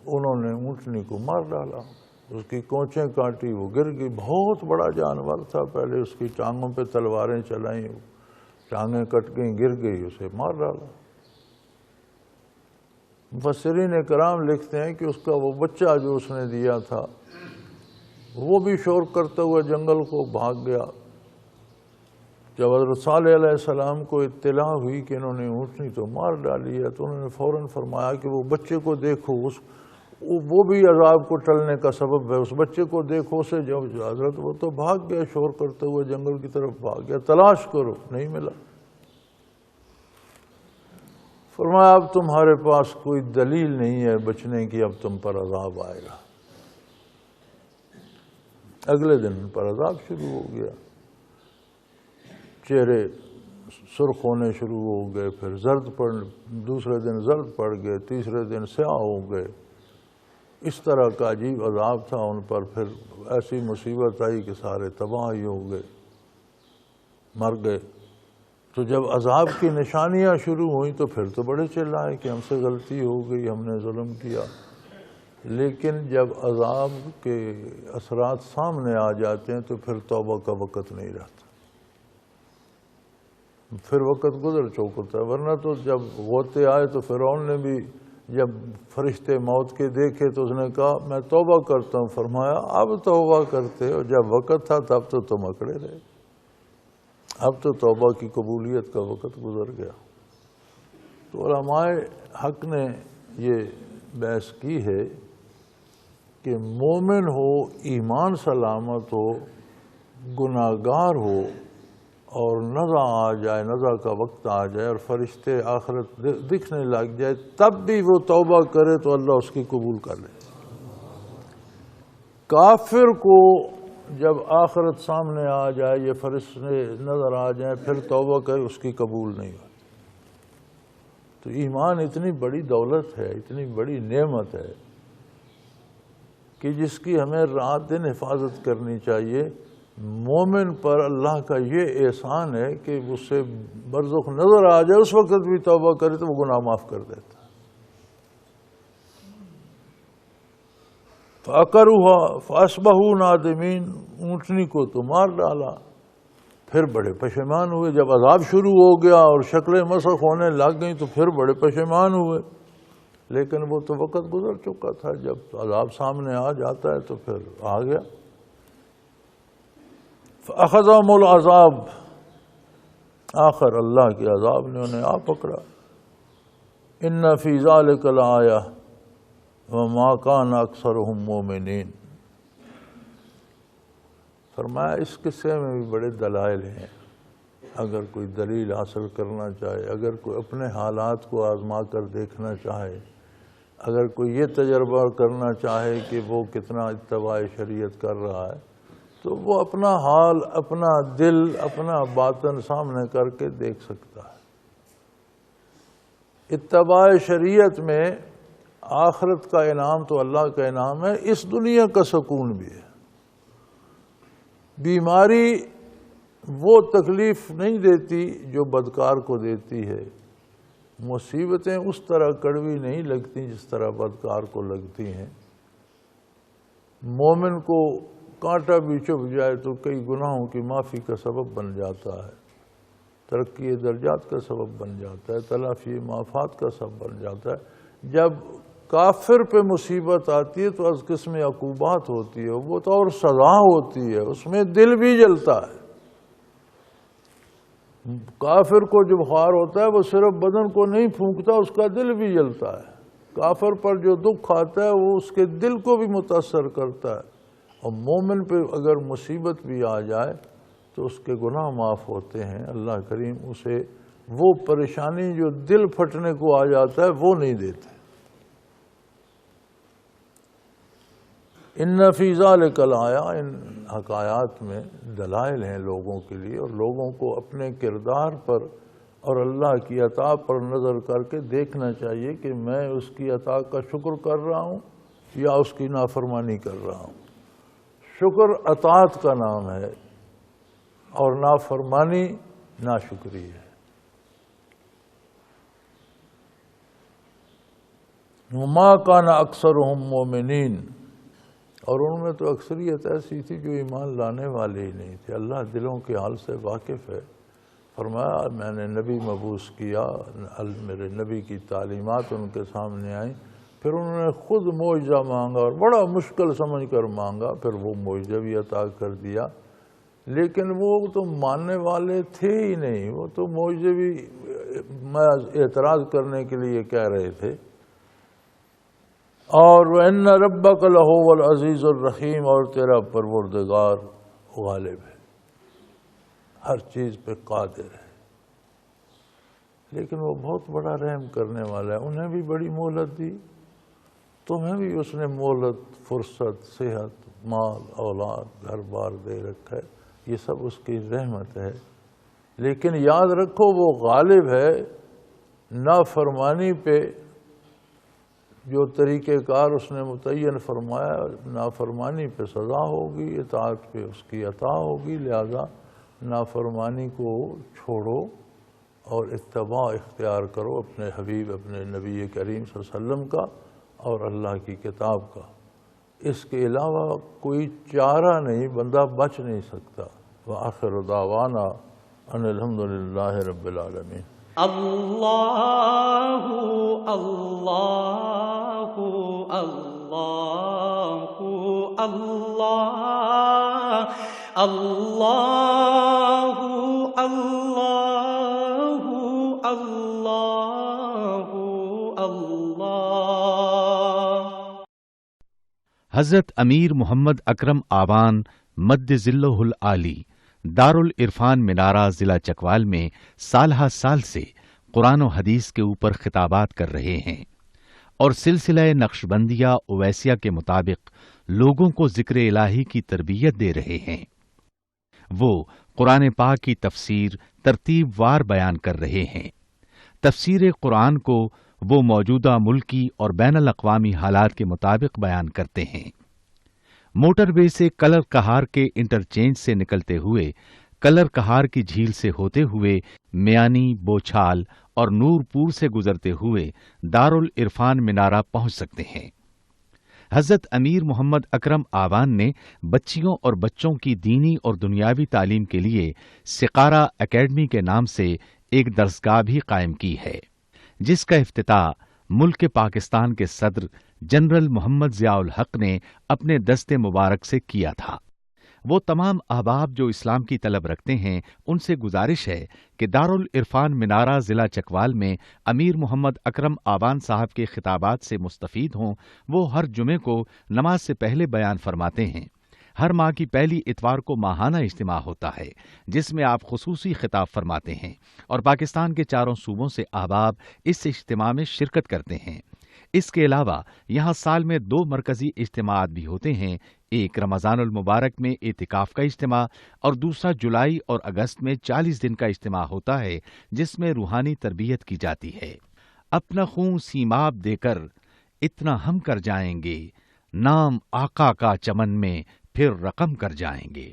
انہوں نے اونٹنی کو مار ڈالا، اس کی کونچیں کاٹی، وہ گر گئی۔ بہت بڑا جانور تھا، پہلے اس کی ٹانگوں پہ تلواریں چلائیں، ٹانگیں کٹ گئیں، گر گئی، اسے مار ڈالا۔ مفسرین کرام لکھتے ہیں کہ اس کا وہ بچہ جو اس نے دیا تھا وہ بھی شور کرتا ہوا جنگل کو بھاگ گیا۔ جب حضرت صالح علیہ السلام کو اطلاع ہوئی کہ انہوں نے اونٹنی تو مار ڈالی ہے، تو انہوں نے فوراً فرمایا کہ وہ بچے کو دیکھو، وہ بھی عذاب کو ٹلنے کا سبب ہے، اس بچے کو دیکھو۔ سے جب حضرت وہ تو بھاگ گیا، شور کرتے ہوئے جنگل کی طرف بھاگ گیا، تلاش کرو، نہیں ملا۔ فرمایا اب تمہارے پاس کوئی دلیل نہیں ہے بچنے کی، اب تم پر عذاب آئے گا۔ اگلے دن پر عذاب شروع ہو گیا، چہرے سرخ ہونے شروع ہو گئے، پھر دوسرے دن زرد پڑ گئے، تیسرے دن سیاہ ہو گئے۔ اس طرح کا عجیب عذاب تھا ان پر۔ پھر ایسی مصیبت آئی کہ سارے تباہ ہی ہو گئے، مر گئے۔ تو جب عذاب کی نشانیاں شروع ہوئیں تو پھر تو بڑے چلائے کہ ہم سے غلطی ہو گئی، ہم نے ظلم کیا. لیکن جب عذاب کے اثرات سامنے آ جاتے ہیں تو پھر توبہ کا وقت نہیں رہتا، پھر وقت گزر چکا ہے. ورنہ تو جب غوطے آئے تو فرعون نے بھی جب فرشتے موت کے دیکھے تو اس نے کہا میں توبہ کرتا ہوں. فرمایا اب توبہ کرتے ہو، جب وقت تھا تب تو تم اکڑے رہے، اب تو توبہ کی قبولیت کا وقت گزر گیا. تو علماء حق نے یہ بحث کی ہے کہ مومن ہو، ایمان سلامت ہو، گناہگار ہو اور نزع آ جائے، نزع کا وقت آ جائے اور فرشتے آخرت دکھنے لگ جائے، تب بھی وہ توبہ کرے تو اللہ اس کی قبول کر لے. کافر کو جب آخرت سامنے آ جائے، یہ فرشتے نظر آ جائیں، پھر توبہ کرے، اس کی قبول نہیں ہوتی. تو ایمان اتنی بڑی دولت ہے، اتنی بڑی نعمت ہے کہ جس کی ہمیں رات دن حفاظت کرنی چاہیے. مومن پر اللہ کا یہ احسان ہے کہ اس سے برزخ نظر آ جائے، اس وقت بھی توبہ کرے تو وہ گناہ معاف کر دیتا. فَعَقَرُوهَا فَأَصْبَحُوا نَادِمِينَ، اونٹنی کو تو مار ڈالا، پھر بڑے پشیمان ہوئے. جب عذاب شروع ہو گیا اور شکلیں مسخ ہونے لگ گئیں تو پھر بڑے پشیمان ہوئے. لیکن وہ تو وقت گزر چکا تھا، جب عذاب سامنے آ جاتا ہے تو پھر آ گیا. فَأَخَذَهُمُ الْعَذَابُ، آخر اللہ کے عذاب نے انہیں آ پکڑا. إِنَّ فِي ذَلِكَ لَآيَةً وَمَا كَانَ أَكْثَرُهُم مُؤْمِنِينَ. فرمایا اس قصے میں بھی بڑے دلائل ہیں. اگر کوئی دلیل حاصل کرنا چاہے، اگر کوئی اپنے حالات کو آزما کر دیکھنا چاہے، اگر کوئی یہ تجربہ کرنا چاہے کہ وہ کتنا اتباع شریعت کر رہا ہے، تو وہ اپنا حال، اپنا دل، اپنا باطن سامنے کر کے دیکھ سکتا ہے. اتباع شریعت میں آخرت کا انعام تو اللہ کا انعام ہے، اس دنیا کا سکون بھی ہے. بیماری وہ تکلیف نہیں دیتی جو بدکار کو دیتی ہے. مصیبتیں اس طرح کڑوی نہیں لگتی جس طرح بدکار کو لگتی ہیں. مومن کو کانٹا بھی چبھ جائے تو کئی گناہوں کی معافی کا سبب بن جاتا ہے، ترقی درجات کا سبب بن جاتا ہے، تلافی معافات کا سبب بن جاتا ہے. جب کافر پہ مصیبت آتی ہے تو از قسم عقوبات ہوتی ہے، وہ تو اور سزا ہوتی ہے، اس میں دل بھی جلتا ہے. کافر کو جو بخار ہوتا ہے وہ صرف بدن کو نہیں پھونکتا، اس کا دل بھی جلتا ہے. کافر پر جو دکھ آتا ہے وہ اس کے دل کو بھی متاثر کرتا ہے. اور مومن پہ اگر مصیبت بھی آ جائے تو اس کے گناہ معاف ہوتے ہیں. اللہ کریم اسے وہ پریشانی جو دل پھٹنے کو آ جاتا ہے وہ نہیں دیتے. ان فی ذلک لآیۃ، ان حکایات میں دلائل ہیں لوگوں کے لیے، اور لوگوں کو اپنے کردار پر اور اللہ کی عطا پر نظر کر کے دیکھنا چاہیے کہ میں اس کی عطا کا شکر کر رہا ہوں یا اس کی نافرمانی کر رہا ہوں. شکر اطاعت کا نام ہے اور نافرمانی ناشکری ہے. وما کان اکثرهم مؤمنین، اور ان میں تو اکثریت ایسی تھی جو ایمان لانے والے ہی نہیں تھے. اللہ دلوں کے حال سے واقف ہے. فرمایا میں نے نبی مبعوث کیا، میرے نبی کی تعلیمات ان کے سامنے آئیں، پھر انہوں نے خود معجزہ مانگا اور بڑا مشکل سمجھ کر مانگا، پھر وہ معجزہ بھی عطا کر دیا. لیکن وہ تو ماننے والے تھے ہی نہیں، وہ تو معجزے بھی اعتراض کرنے کے لیے کہہ رہے تھے. اور وَإِنَّ رَبَّكَ لَهُوَ الْعَزِيزُ الرَّحِيمُ، اور تیرا پروردگار غالب ہے، ہر چیز پہ قادر ہے. لیکن وہ بہت بڑا رحم کرنے والا ہے. انہیں بھی بڑی مہلت دی، تمہیں بھی اس نے مہلت، فرصت، صحت، مال، اولاد، گھر بار دے رکھا ہے. یہ سب اس کی رحمت ہے. لیکن یاد رکھو وہ غالب ہے. نافرمانی پہ جو طریقہ کار اس نے متعین فرمایا، نافرمانی پہ سزا ہوگی، اطاعت پہ اس کی عطا ہوگی. لہذا نافرمانی کو چھوڑو اور اتباع اختیار کرو اپنے حبیب اپنے نبی کریم صلی اللہ علیہ وسلم کا اور اللہ کی کتاب کا۔ اس کے علاوہ کوئی چارہ نہیں، بندہ بچ نہیں سکتا۔ وآخر دعوانا ان الحمد للہ رب العالمین۔ اللہ اللہ اللہ اللہ اللہ اللہ اللہ اللہ۔ حضرت امیر محمد اکرم آوان مد ظلہ العالی دارالعرفان منارہ ضلع چکوال میں سالہ سال سے قرآن و حدیث کے اوپر خطابات کر رہے ہیں اور سلسلہ نقشبندیہ اویسیہ کے مطابق لوگوں کو ذکر الہی کی تربیت دے رہے ہیں۔ وہ قرآن پاک کی تفسیر ترتیب وار بیان کر رہے ہیں۔ تفسیر قرآن کو وہ موجودہ ملکی اور بین الاقوامی حالات کے مطابق بیان کرتے ہیں۔ موٹر وے سے کلر کہار کے انٹرچینج سے نکلتے ہوئے کلر کہار کی جھیل سے ہوتے ہوئے میانی، بوچھال اور نور پور سے گزرتے ہوئے دارالعرفان منارہ پہنچ سکتے ہیں۔ حضرت امیر محمد اکرم آوان نے بچیوں اور بچوں کی دینی اور دنیاوی تعلیم کے لیے سقارہ اکیڈمی کے نام سے ایک درسگاہ بھی قائم کی ہے، جس کا افتتاح ملک پاکستان کے صدر جنرل محمد ضیاء الحق نے اپنے دست مبارک سے کیا تھا۔ وہ تمام احباب جو اسلام کی طلب رکھتے ہیں ان سے گزارش ہے کہ دارالعرفان منارہ ضلع چکوال میں امیر محمد اکرم آوان صاحب کے خطابات سے مستفید ہوں۔ وہ ہر جمعے کو نماز سے پہلے بیان فرماتے ہیں۔ ہر ماہ کی پہلی اتوار کو ماہانہ اجتماع ہوتا ہے جس میں آپ خصوصی خطاب فرماتے ہیں اور پاکستان کے چاروں صوبوں سے احباب اس اجتماع میں شرکت کرتے ہیں۔ اس کے علاوہ یہاں سال میں 2 مرکزی اجتماعات بھی ہوتے ہیں، ایک رمضان المبارک میں اعتکاف کا اجتماع اور دوسرا جولائی اور اگست میں 40 دن کا اجتماع ہوتا ہے جس میں روحانی تربیت کی جاتی ہے۔ اپنا خون سیماب دے کر اتنا ہم کر جائیں گے، نام آقا کا چمن میں پھر رقم کر جائیں گے۔